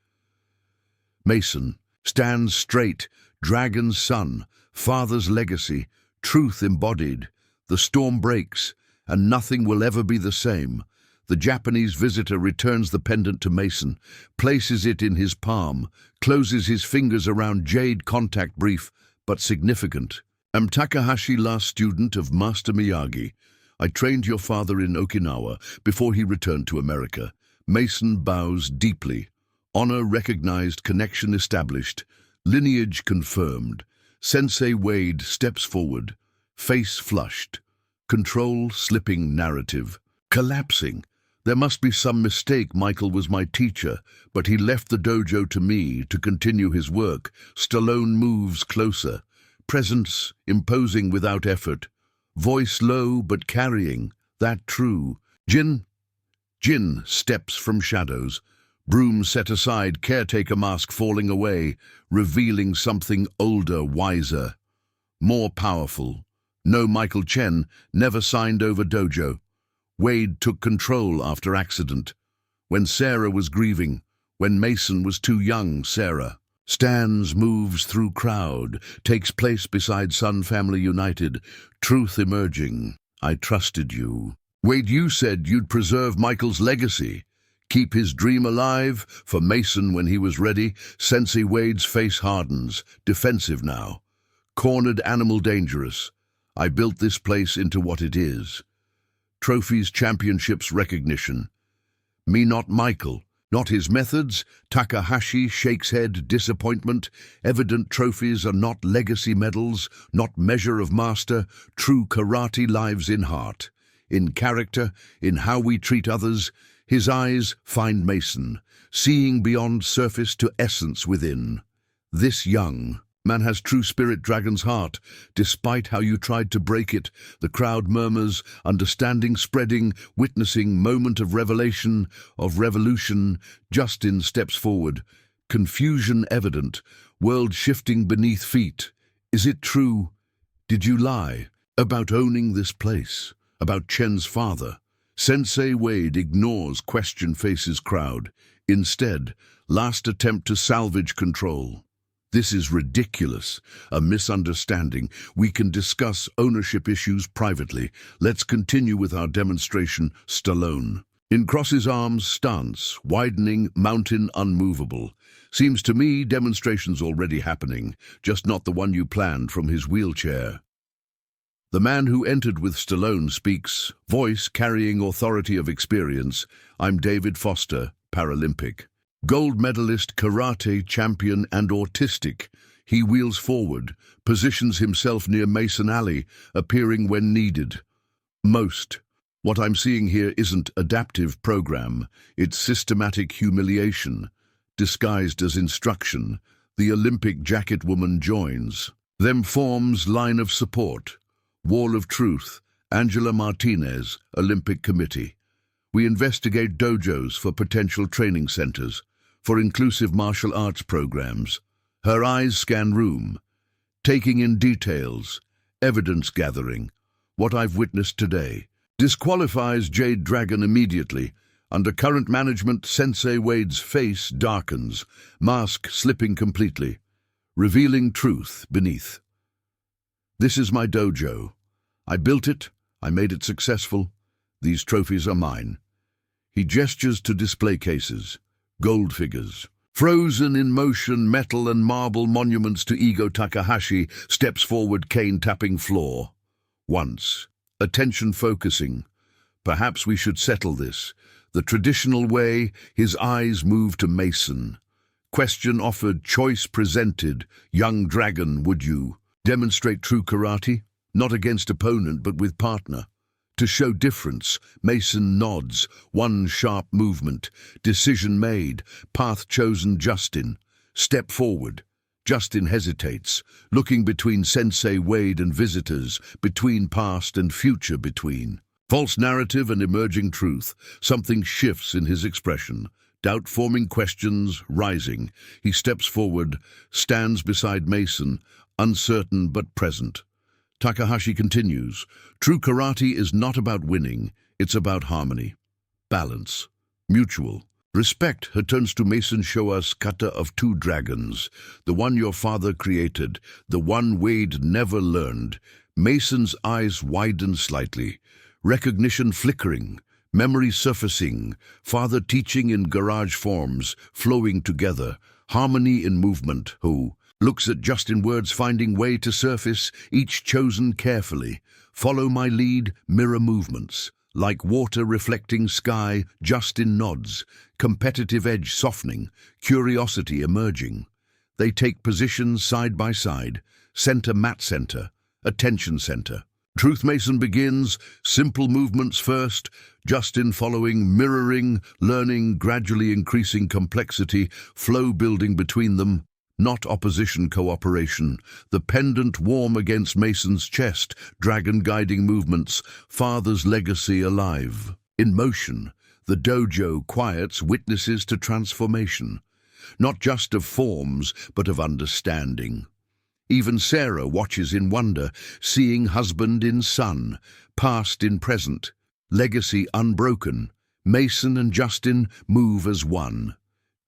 S1: Mason stands straight, dragon's son, father's legacy, truth embodied. The storm breaks, and nothing will ever be the same. The Japanese visitor returns the pendant to Mason, places it in his palm, closes his fingers around jade, contact brief, but significant. I'm Takahashi, last student of Master Miyagi. I trained your father in Okinawa before he returned to America. Mason bows deeply. Honor recognized, connection established, lineage confirmed. Sensei Wade steps forward, face flushed. Control slipping, narrative collapsing. There must be some mistake. Michael was my teacher, but he left the dojo to me to continue his work. Stallone moves closer. Presence imposing without effort. Voice low but carrying, that true. Jin steps from shadows. Broom set aside, caretaker mask falling away, revealing something older, wiser, more powerful. No Michael Chen, never signed over dojo. Wade took control after accident. When Sarah was grieving, when Mason was too young, Sarah. Stands, moves through crowd, takes place beside son, family united, truth emerging. I trusted you. Wade, you said you'd preserve Michael's legacy, keep his dream alive for Mason when he was ready. Sensei Wade's face hardens, defensive now. Cornered animal dangerous. I built this place into what it is. Trophies, championships, recognition. Me not Michael, Not his methods. Takahashi shakes head, disappointment. Evident trophies are not legacy medals, not measure of master. True karate lives in heart, in character, in how we treat others. His eyes find Mason, seeing beyond surface to essence within. This young man has true spirit dragon's heart. Despite how you tried to break it, the crowd murmurs, understanding spreading, witnessing moment of revelation, of revolution. Justin steps forward, confusion evident, world shifting beneath feet. Is it true? Did you lie? About owning this place? About Chen's father? Sensei Wade ignores question faces crowd. Instead, last attempt to salvage control. This is ridiculous, a misunderstanding. We can discuss ownership issues privately. Let's continue with our demonstration, Stallone. In crosses arms stance, widening, mountain unmovable. Seems to me demonstration's already happening, just not the one you planned from his wheelchair. The man who entered with Stallone speaks, voice carrying authority of experience. I'm David Foster, Paralympic. Gold medalist, karate champion and autistic. He wheels forward, positions himself near Mason Alley, appearing when needed. What I'm seeing here isn't adaptive program, it's systematic humiliation. Disguised as instruction, the Olympic jacket woman joins. Them forms line of support. Wall of Truth, Angela Martinez, Olympic Committee. We investigate dojos for potential training centers, for inclusive martial arts programs. Her eyes scan room, taking in details, evidence gathering. What I've witnessed today disqualifies Jade Dragon immediately. Under current management, Sensei Wade's face darkens, mask slipping completely, revealing truth beneath. This is my dojo. I built it, I made it successful. These trophies are mine. He gestures to display cases. Gold figures. Frozen in motion, metal and marble monuments to Ego. Takahashi steps forward, cane tapping floor. Once. Attention focusing. Perhaps we should settle this. The traditional way, his eyes move to Mason. Question offered, choice presented. Young dragon, would you demonstrate true karate? Not against opponent, but with partner. To show difference, Mason nods, one sharp movement, decision made, path chosen. Justin, step forward. Justin hesitates, looking between Sensei Wade and visitors, between past and future between. False narrative and emerging truth, something shifts in his expression. Doubt forming, questions rising. He steps forward, stands beside Mason, uncertain but present. Takahashi continues, true karate is not about winning, it's about harmony, balance, mutual. Respect. Her turns to Mason. Show us kata of two dragons, the one your father created, the one Wade never learned. Mason's eyes widen slightly, recognition flickering, memory surfacing, father teaching in garage forms, flowing together, harmony in movement. Who looks at Justin, words finding way to surface, each chosen carefully. Follow my lead, mirror movements. Like water reflecting sky, Justin nods, competitive edge softening, curiosity emerging. They take positions side by side, center mat center, attention center. Truth Mason begins, simple movements first, Justin following, mirroring, learning, gradually increasing complexity, flow building between them. Not opposition, cooperation. The pendant warm against Mason's chest, dragon guiding movements, father's legacy alive. In motion, the dojo quiets, witnesses to transformation. Not just of forms, but of understanding. Even Sarah watches in wonder, seeing husband in son, past in present, legacy unbroken. Mason and Justin move as one.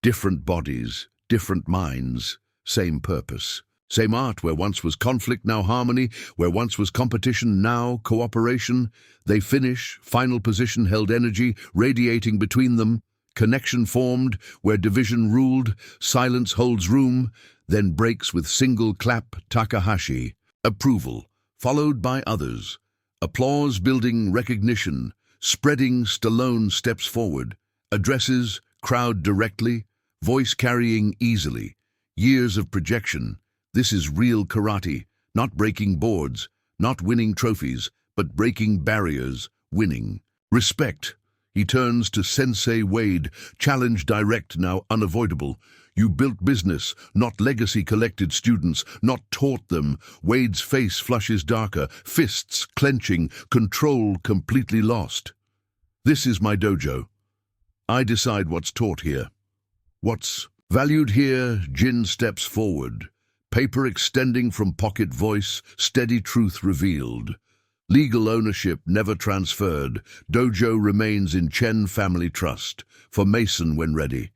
S1: Different bodies, different minds, same purpose. Same art, where once was conflict, now harmony, where once was competition, now cooperation. They finish, final position held energy, radiating between them. Connection formed, where division ruled, silence holds room, then breaks with single clap. Takahashi. Approval, followed by others. Applause building recognition, spreading. Stallone steps forward, addresses, crowd directly, voice carrying easily. Years of projection. This is real karate, not breaking boards, not winning trophies, but breaking barriers, winning. Respect. He turns to Sensei Wade, challenge direct, now unavoidable. You built business, not legacy collected students, not taught them. Wade's face flushes darker, fists clenching, control completely lost. This is my dojo. I decide what's taught here. What's valued here. Jin steps forward. Paper extending from pocket voice, steady truth revealed. Legal ownership never transferred. Dojo remains in Chen family trust. For Mason when ready.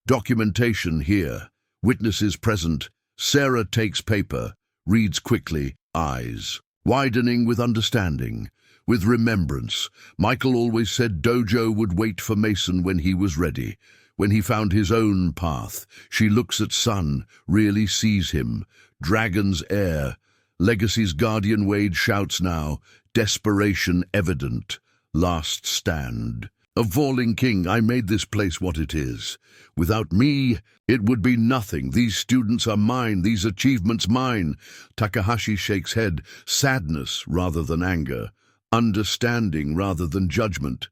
S1: Documentation here. Witnesses present. Sarah takes paper. Reads quickly. Eyes widening with understanding. With remembrance. Michael always said Dojo would wait for Mason when he was ready. When he found his own path. She looks at son. Really sees him. Dragon's heir. Legacy's guardian. Wade shouts now, desperation evident. Last stand. A falling king, I made this place what it is. Without me, it would be nothing. These students are mine, these achievements mine. Takahashi shakes head, sadness rather than anger. Understanding rather than judgment.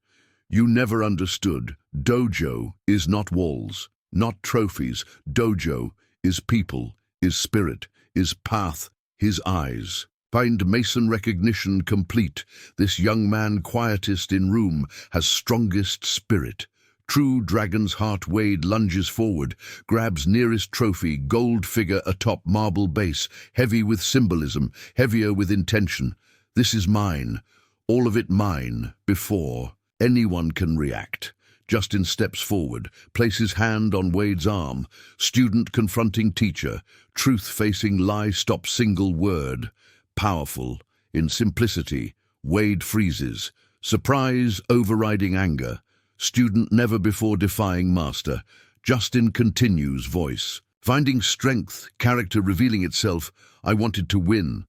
S1: You never understood. Dojo is not walls, not trophies. Dojo is people, is spirit, is path. His eyes find Mason recognition complete. This young man, quietest in room, has strongest spirit. True dragon's heart. Wade lunges forward, grabs nearest trophy, gold figure atop marble base, heavy with symbolism, heavier with intention. This is mine, all of it mine, before anyone can react. Justin steps forward, places hand on Wade's arm. Student confronting teacher. Truth facing lie. Stop single word. Powerful. In simplicity. Wade freezes. Surprise overriding anger. Student never before defying master. Justin continues. Voice. Finding strength. Character revealing itself. I wanted to win.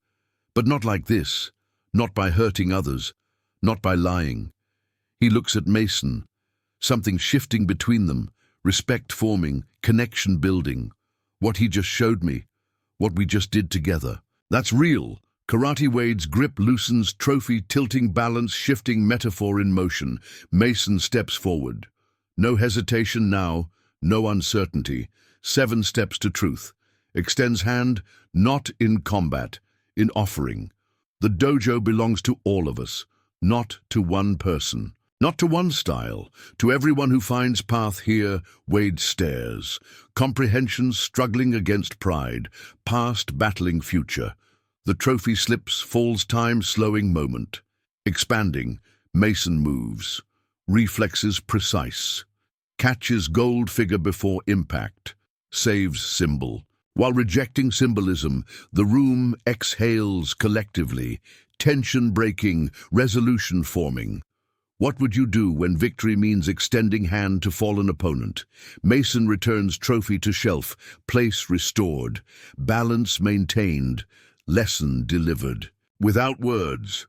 S1: But not like this. Not by hurting others. Not by lying. He looks at Mason. Something shifting between them, respect forming, connection building. What he just showed me, what we just did together. That's real. Karate. Wade's grip loosens, trophy tilting, balance shifting, metaphor in motion. Mason steps forward. No hesitation now, no uncertainty. 7 steps to truth. Extends hand, not in combat, in offering. The dojo belongs to all of us, not to one person. Not to one style. To everyone who finds path here. Wade stares. Comprehension struggling against pride. Past battling future. The trophy slips, falls time, slowing moment. Expanding. Mason moves. Reflexes precise. Catches gold figure before impact. Saves symbol. While rejecting symbolism, the room exhales collectively. Tension breaking, resolution forming. What would you do when victory means extending hand to fallen opponent? Mason returns trophy to shelf, place restored, balance maintained, lesson delivered. Without words.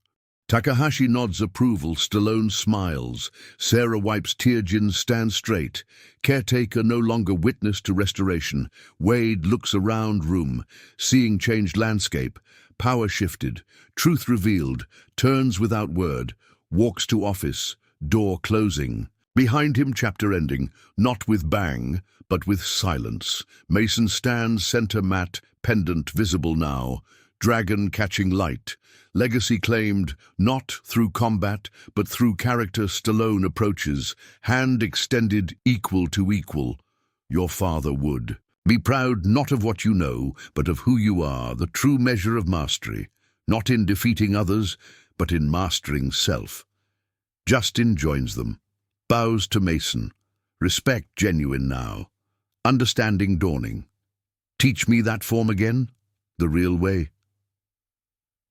S1: Takahashi nods approval. Stallone smiles. Sarah wipes tear. Jin stands straight. Caretaker no longer witness to restoration. Wade looks around room, seeing changed landscape. Power shifted. Truth revealed. Turns without word. Walks to office, door closing. Behind him, chapter ending, not with bang, but with silence. Mason stands, center mat, pendant visible now. Dragon catching light. Legacy claimed, not through combat, but through character. Stallone approaches, hand extended, equal to equal. Your father would. Be proud not of what you know, but of who you are, the true measure of mastery. Not in defeating others, but in mastering self. Justin joins them. Bows to Mason. Respect genuine now. Understanding dawning. Teach me that form again? The real way?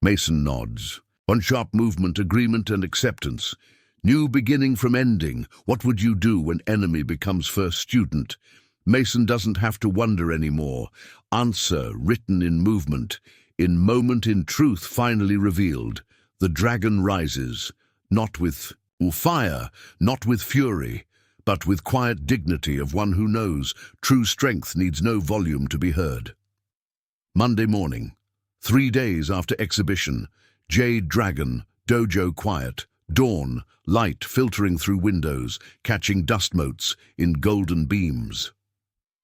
S1: Mason nods. On sharp movement, agreement and acceptance. New beginning from ending. What would you do when enemy becomes first student? Mason doesn't have to wonder anymore. Answer written in movement. In moment, in truth finally revealed. The dragon rises, not with fire, not with fury, but with quiet dignity of one who knows true strength needs no volume to be heard. Monday morning, 3 days after exhibition, Jade Dragon, dojo quiet, dawn, light filtering through windows, catching dust motes in golden beams.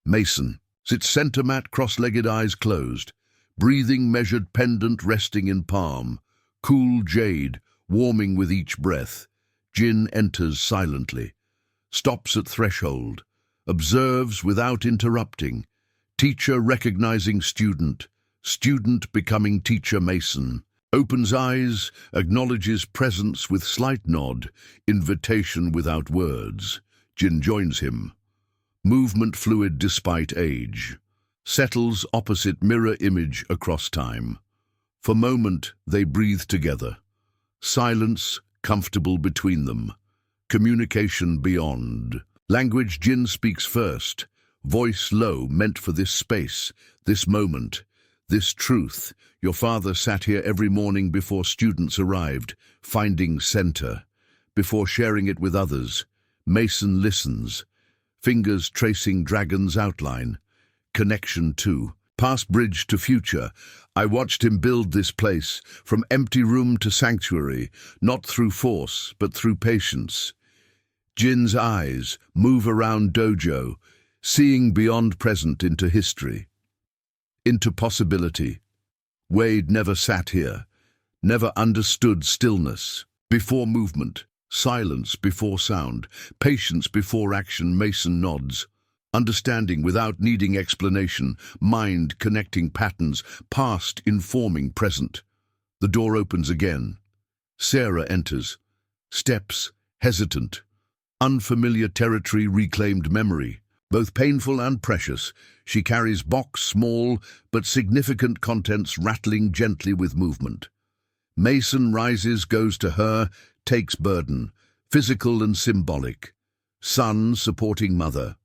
S1: Mason sits center mat, cross-legged, eyes closed, breathing measured, pendant resting in palm. Cool jade, warming with each breath. Jin enters silently, stops at threshold, observes without interrupting. Teacher recognizing student, student becoming teacher. Mason opens eyes, acknowledges presence with slight nod, invitation without words. Jin joins him. Movement fluid despite age. Settles opposite mirror image across time. For moment they breathe together. Silence comfortable between them. Communication beyond. Language. Jin speaks first. Voice low, meant for this space, this moment, this truth. Your father sat here every morning before students arrived, finding center. Before sharing it with others, Mason listens. Fingers tracing dragon's outline. Connection to past bridge to future. I watched him build this place, from empty room to sanctuary, not through force, but through patience. Jin's eyes move around dojo, seeing beyond present into history, into possibility. Wade never sat here, never understood stillness. Before movement, silence before sound, patience before action. Mason nods. Understanding without needing explanation, mind connecting patterns, past informing present. The door opens again. Sarah enters. Steps, hesitant. Unfamiliar territory, reclaimed memory. Both painful and precious, she carries box small but significant contents rattling gently with movement. Mason rises, goes to her, takes burden, physical and symbolic. Son supporting mother.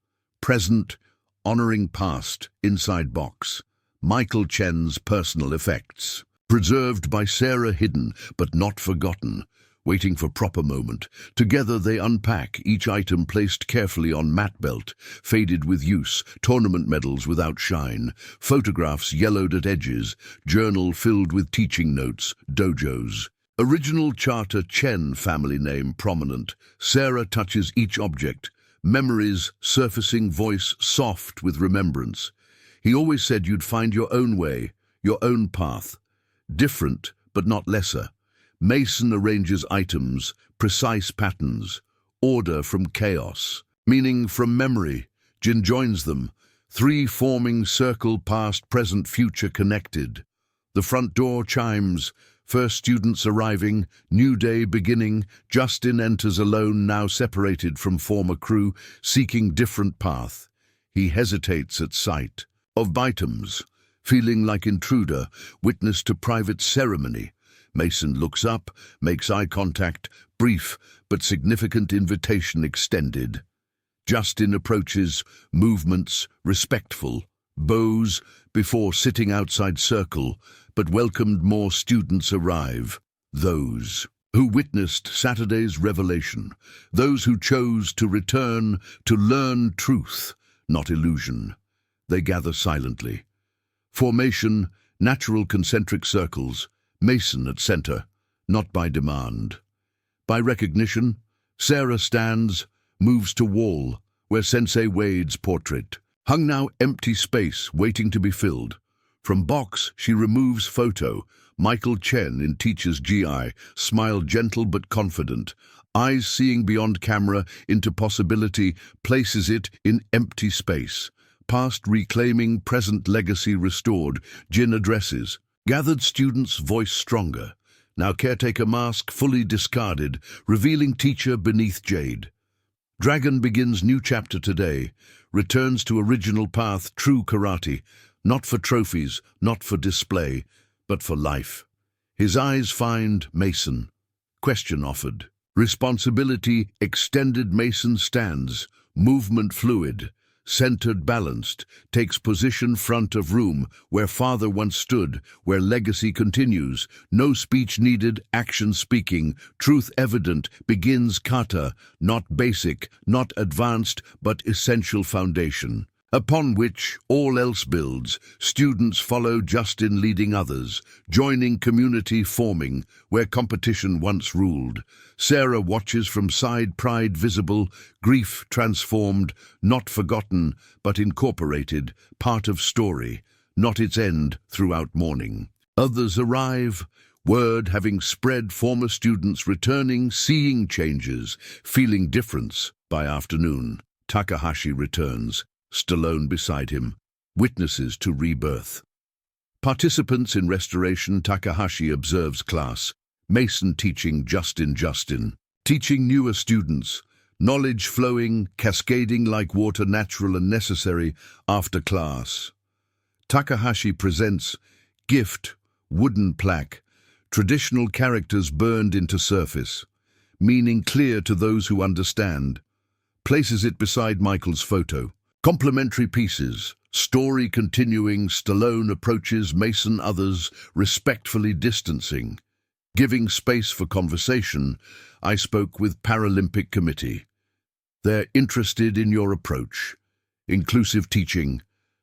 S1: Present, honoring past, inside box. Michael Chen's personal effects. Preserved by Sarah, hidden but not forgotten. Waiting for proper moment. Together they unpack, each item placed carefully on mat belt, faded with use, tournament medals without shine, photographs yellowed at edges, journal filled with teaching notes, dojos. Original charter Chen family name prominent. Sarah touches each object, memories surfacing, voice soft with remembrance. He always said you'd find your own way, your own path. Different, but not lesser. Mason arranges items, precise patterns, order from chaos, meaning from memory. Jin joins them, 3 forming circle, past, present, future connected. The front door chimes, first students arriving, new day beginning. Justin enters alone, now separated from former crew, seeking different path. He hesitates at sight of items, feeling like intruder, witness to private ceremony. Mason looks up, makes eye contact, brief but significant invitation extended. Justin approaches, movements respectful, bows before sitting outside circle, but welcomed more students arrive. Those who witnessed Saturday's revelation, those who chose to return to learn truth, not illusion. They gather silently. Formation, natural concentric circles. Mason at center, not by demand. By recognition, Sarah stands, moves to wall, where Sensei Wade's portrait. Hung now empty space, waiting to be filled. From box, she removes photo. Michael Chen in teacher's GI, smile gentle but confident. Eyes seeing beyond camera into possibility, places it in empty space. Past reclaiming, present legacy restored. Jin addresses. Gathered students voice stronger. Now caretaker mask fully discarded, revealing teacher beneath jade. Dragon begins new chapter today. Returns to original path, true karate. Not for trophies, not for display, but for life. His eyes find Mason. Question offered. Responsibility extended. Mason stands. Movement fluid. centered, balanced, takes position front of room, where father once stood, where legacy continues. No speech needed, action speaking, truth evident, begins kata, not basic, not advanced, but essential foundation, upon which all else builds. Students follow Justin leading others, joining community forming, where competition once ruled. Sarah watches from side, pride visible, grief transformed, not forgotten, but incorporated, part of story, not its end throughout mourning. Others arrive, word having spread, former students returning, seeing changes, feeling difference. By afternoon, Takahashi returns, Stallone beside him, witnesses to rebirth. Participants in restoration. Takahashi observes class, Mason teaching Justin, teaching newer students, knowledge flowing, cascading like water, natural and necessary after class. Takahashi presents gift, wooden plaque, traditional characters burned into surface, meaning clear to those who understand, places it beside Michael's photo. Complementary pieces, story continuing. Stallone approaches Mason, others respectfully distancing. Giving space for conversation, I spoke with Paralympic Committee. They're interested in your approach. Inclusive teaching,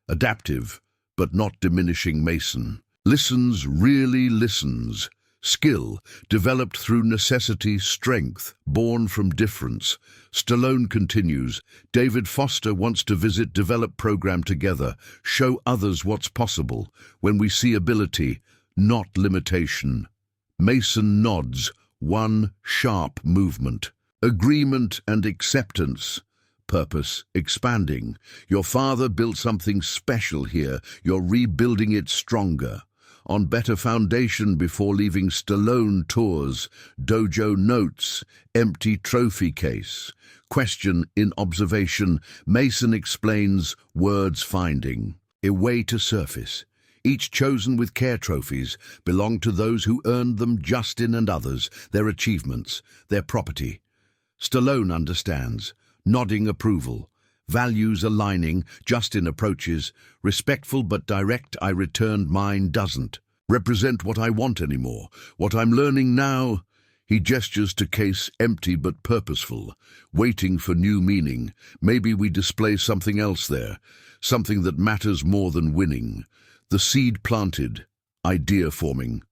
S1: adaptive, but not diminishing. Mason listens, really listens. Skill, developed through necessity, strength, born from difference. Stallone continues, David Foster wants to visit, develop program together, show others what's possible, when we see ability, not limitation. Mason nods, one sharp movement. Agreement and acceptance. Purpose, expanding. Your father built something special here, you're rebuilding it stronger. On better foundation before leaving. Stallone tours, dojo notes, empty trophy case. Question in observation, Mason explains, words finding. A way to surface. Each chosen with care. Trophies belong to those who earned them. Justin and others, their achievements, their property. Stallone understands, nodding approval. Values aligning. Justin approaches, respectful but direct. I returned, mine doesn't represent what I want anymore, what I'm learning now. He gestures to case, empty but purposeful, waiting for new meaning. Maybe we display something else there, something that matters more than winning. The seed planted, idea forming.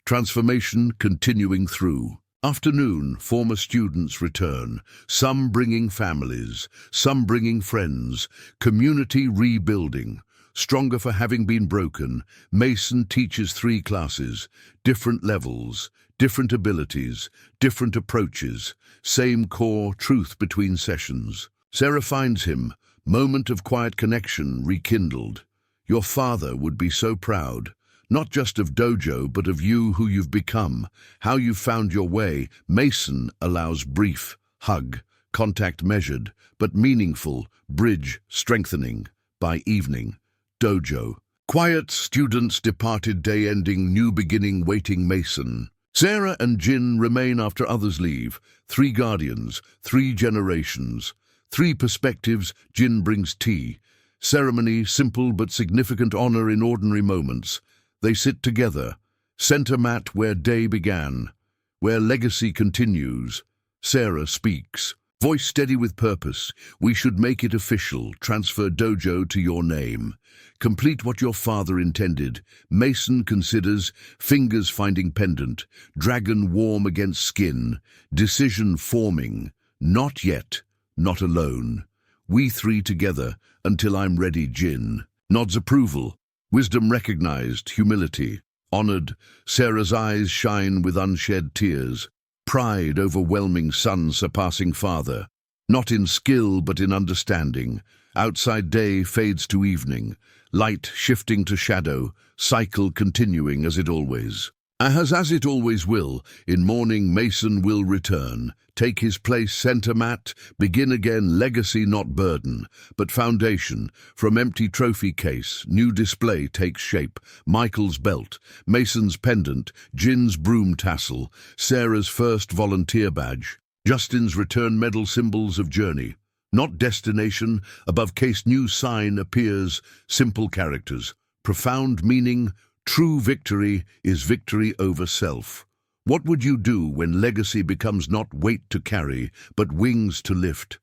S1: Transformation continuing through. Afternoon, former students return, some bringing families, some bringing friends, community rebuilding, stronger for having been broken. Mason teaches 3 classes, different levels, different abilities, different approaches, same core, truth between sessions. Sarah finds him, moment of quiet connection rekindled. Your father would be so proud. Not just of dojo, but of you, who you've become, how you've found your way. Mason allows brief, hug, contact measured, but meaningful, bridge strengthening. By evening, dojo. Quiet, students departed, day ending, new beginning waiting. Mason. Sarah and Jin remain after others leave. 3 guardians, 3 generations, 3 perspectives. Jin brings tea. Ceremony, simple but significant, honor in ordinary moments. They sit together, center mat where day began, where legacy continues. Sarah speaks, voice steady with purpose. We should make it official, transfer dojo to your name. Complete what your father intended. Mason considers, fingers finding pendant, dragon warm against skin, decision forming. Not yet, not alone. We 3 together, until I'm ready. Jin nods approval. Wisdom recognized, humility honored. Sarah's eyes shine with unshed tears. Pride overwhelming, son surpassing father. Not in skill, but in understanding. Outside day fades to evening. Light shifting to shadow. Cycle continuing as it always. As it always will. In morning, Mason will return. Take his place, center mat, begin again. Legacy not burden, but foundation. From empty trophy case, new display takes shape. Michael's belt, Mason's pendant, Jin's broom tassel, Sarah's first volunteer badge, Justin's return medal, symbols of journey. Not destination, above case new sign appears, simple characters, profound meaning, true victory is victory over self. What would you do when legacy becomes not weight to carry, but wings to lift?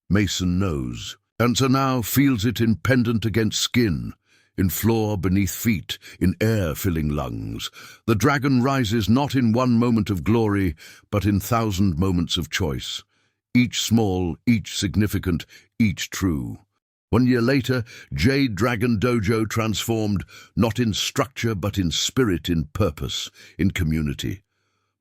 S1: Mason knows, and so now feels it in pendant against skin, in floor beneath feet, in air filling lungs. The dragon rises not in one moment of glory, but in 1,000 moments of choice. Each small, each significant, each true. 1 year later, Jade Dragon Dojo transformed, not in structure but in spirit, in purpose, in community.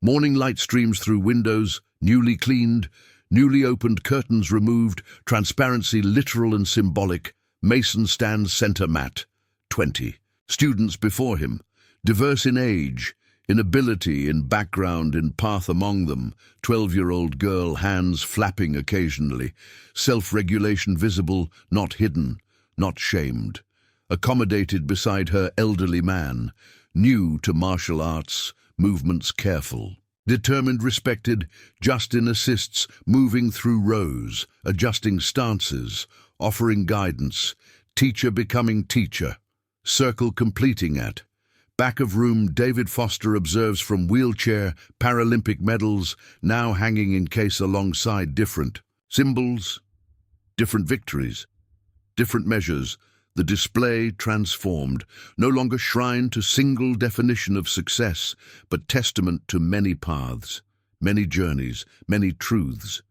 S1: Morning light streams through windows, newly cleaned, newly opened curtains removed, transparency literal and symbolic. Mason stands center mat, 20. Students before him, diverse in age, in ability, in background, in path among them. 12-year-old girl, hands flapping occasionally, self-regulation visible, not hidden, not shamed. Accommodated beside her elderly man, new to martial arts, movements careful. Determined, respected, Justin assists, moving through rows, adjusting stances, offering guidance, teacher becoming teacher. Circle completing at. Back of room, David Foster observes from wheelchair, Paralympic medals, now hanging in case alongside different symbols, different victories, different measures. The display transformed, no longer shrine to single definition of success, but testament to many paths, many journeys, many truths.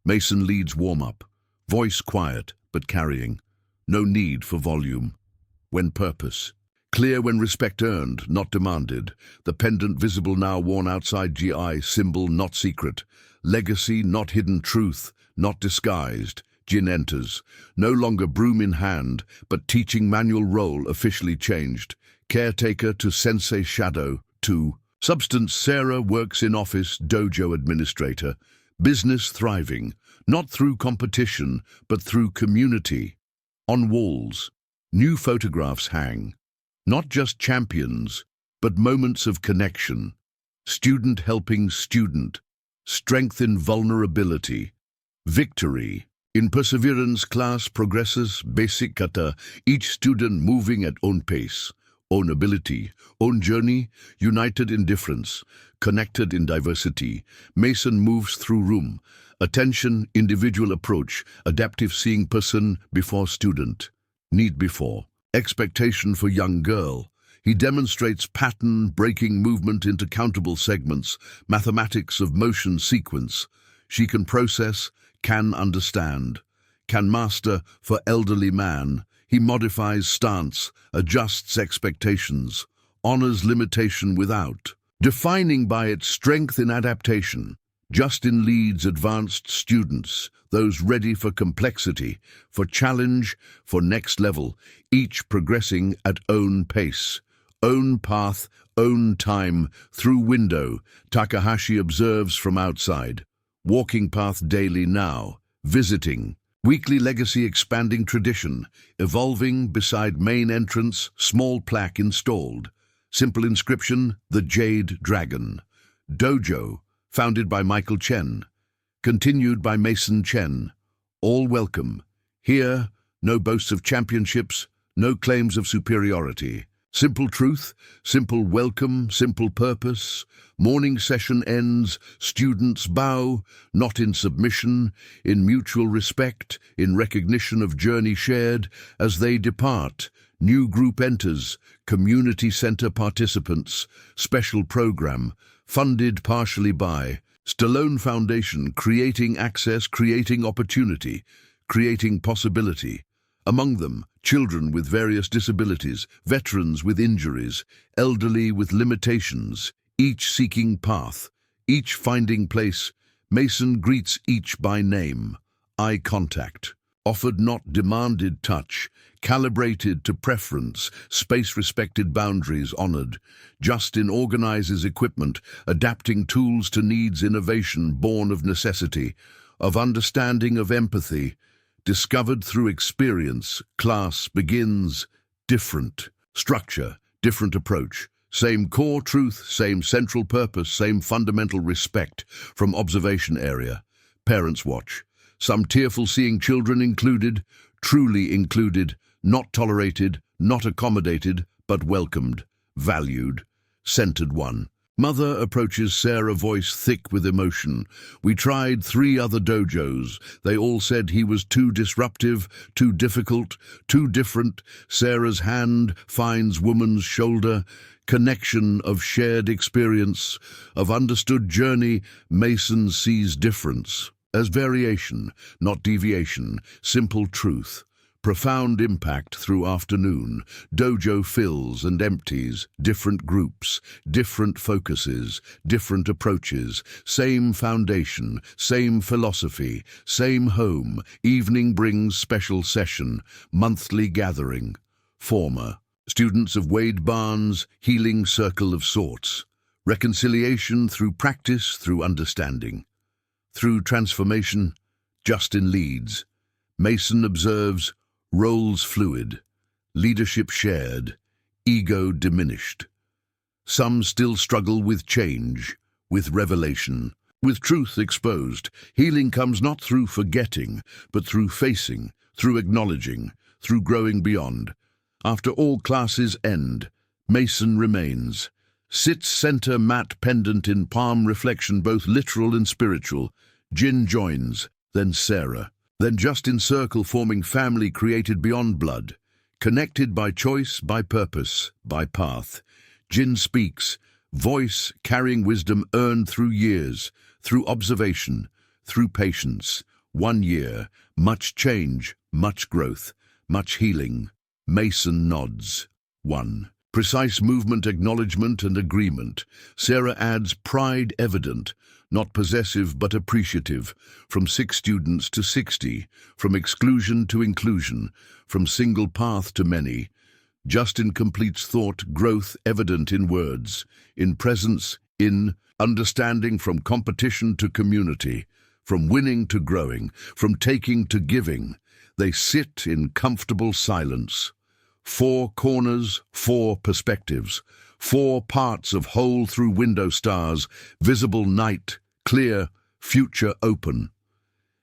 S1: Mason leads warm-up, voice quiet but carrying, no need for volume. When purpose, clear when respect earned, not demanded. The pendant visible now worn outside GI, symbol not secret. Legacy not hidden, truth not disguised. Jin enters, no longer broom in hand, but teaching manual role officially changed. Caretaker to sensei shadow, 2. Substance Sarah works in office, dojo administrator. Business thriving, not through competition, but through community. On walls, new photographs hang. Not just champions, but moments of connection. Student helping student. Strength in vulnerability. Victory. In perseverance, class progresses, basic kata, each student moving at own pace, own ability, own journey, united in difference, connected in diversity. Mason moves through room, attention, individual approach, adaptive seeing person before student, need before, expectation for young girl. He demonstrates pattern, breaking movement into countable segments, mathematics of motion sequence. She can process, can understand, can master for elderly man. He modifies stance, adjusts expectations, honors limitation without, defining by its strength in adaptation. Justin leads advanced students, those ready for complexity, for challenge, for next level, each progressing at own pace, own path, own time, through window. Takahashi observes from outside. Walking path daily now, visiting. Weekly legacy expanding tradition, evolving beside main entrance, small plaque installed. Simple inscription, the Jade Dragon. Dojo, founded by Michael Chen. Continued by Mason Chen. All welcome. Here, no boasts of championships, no claims of superiority. Simple truth, simple welcome, simple purpose. Morning session ends, students bow, not in submission, in mutual respect, in recognition of journey shared. As they depart, new group enters, community center participants, special program, funded partially by Stallone Foundation, creating access, creating opportunity, creating possibility. Among them, children with various disabilities, veterans with injuries, elderly with limitations, each seeking path, each finding place. Mason greets each by name. Eye contact, offered not demanded touch, calibrated to preference, space-respected boundaries honored. Justin organizes equipment, adapting tools to needs, innovation born of necessity, of understanding, of empathy. Discovered through experience, class begins different. Structure, different approach. Same core truth, same central purpose, same fundamental respect from observation area. Parents watch. some tearful seeing children included, truly included, not tolerated, not accommodated, but welcomed, valued, centered one. Mother approaches Sarah, voice thick with emotion. We tried 3 other dojos. They all said he was too disruptive, too difficult, too different. Sarah's hand finds woman's shoulder. Connection of shared experience, of understood journey. Mason sees difference as variation, not deviation, simple truth. Profound impact through afternoon. Dojo fills and empties, different groups, different focuses, different approaches, same foundation, same philosophy, same home. Evening brings special session, monthly gathering. Former. Students of Wade Barnes, healing circle of sorts. Reconciliation through practice, through understanding. Through transformation, Justin leads. Mason observes, roles fluid, leadership shared, ego diminished. Some still struggle with change, with revelation, with truth exposed. Healing comes not through forgetting, but through facing, through acknowledging, through growing beyond. After all classes end, Mason remains. Sits center, mat pendant in palm, reflection both literal and spiritual. Jin joins, then Sarah. Then Justin circle, forming family created beyond blood, connected by choice, by purpose, by path. Jin speaks, voice carrying wisdom earned through years, through observation, through patience. 1 year, much change, much growth, much healing. Mason nods. 1. Precise movement, acknowledgement and agreement. Sarah adds pride evident, not possessive but appreciative, from 6 students to 60, from exclusion to inclusion, from single path to many. Justin completes thought, growth evident in words, in presence, in understanding, from competition to community, from winning to growing, from taking to giving. They sit in comfortable silence. 4 corners, 4 perspectives, 4 parts of whole through window stars, visible night, clear, future open.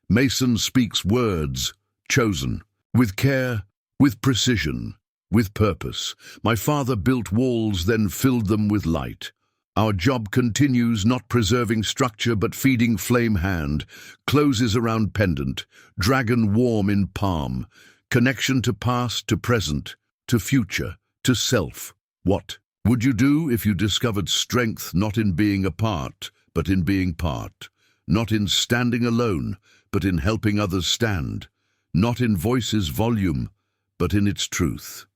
S1: Mason speaks words, chosen, with care, with precision, with purpose. My father built walls, then filled them with light. Our job continues, not preserving structure but feeding flame hand, closes around pendant, dragon warm in palm, connection to past, to present, to future, to self. What would you do if you discovered strength not in being apart, but in being part? Not in standing alone, but in helping others stand? Not in voice's volume, but in its truth?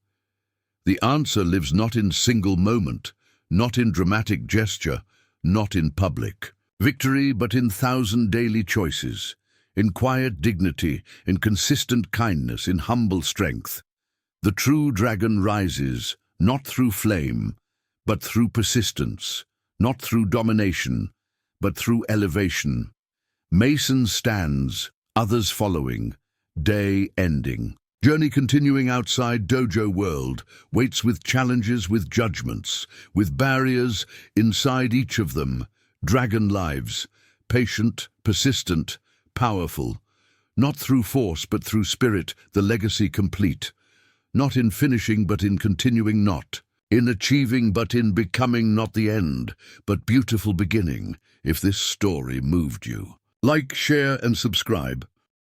S1: The answer lives not in single moment, not in dramatic gesture, not in public victory, but in 1,000 daily choices, in quiet dignity, in consistent kindness, in humble strength. The true dragon rises, not through flame, but through persistence, not through domination, but through elevation. Mason stands, others following, day ending. Journey continuing outside dojo world, waits with challenges, with judgments, with barriers inside each of them. Dragon lives, patient, persistent, powerful. Not through force, but through spirit, the legacy complete. Not in finishing, but in continuing, not in achieving, but in becoming, not the end, but beautiful beginning. If this story moved you, like, share and subscribe.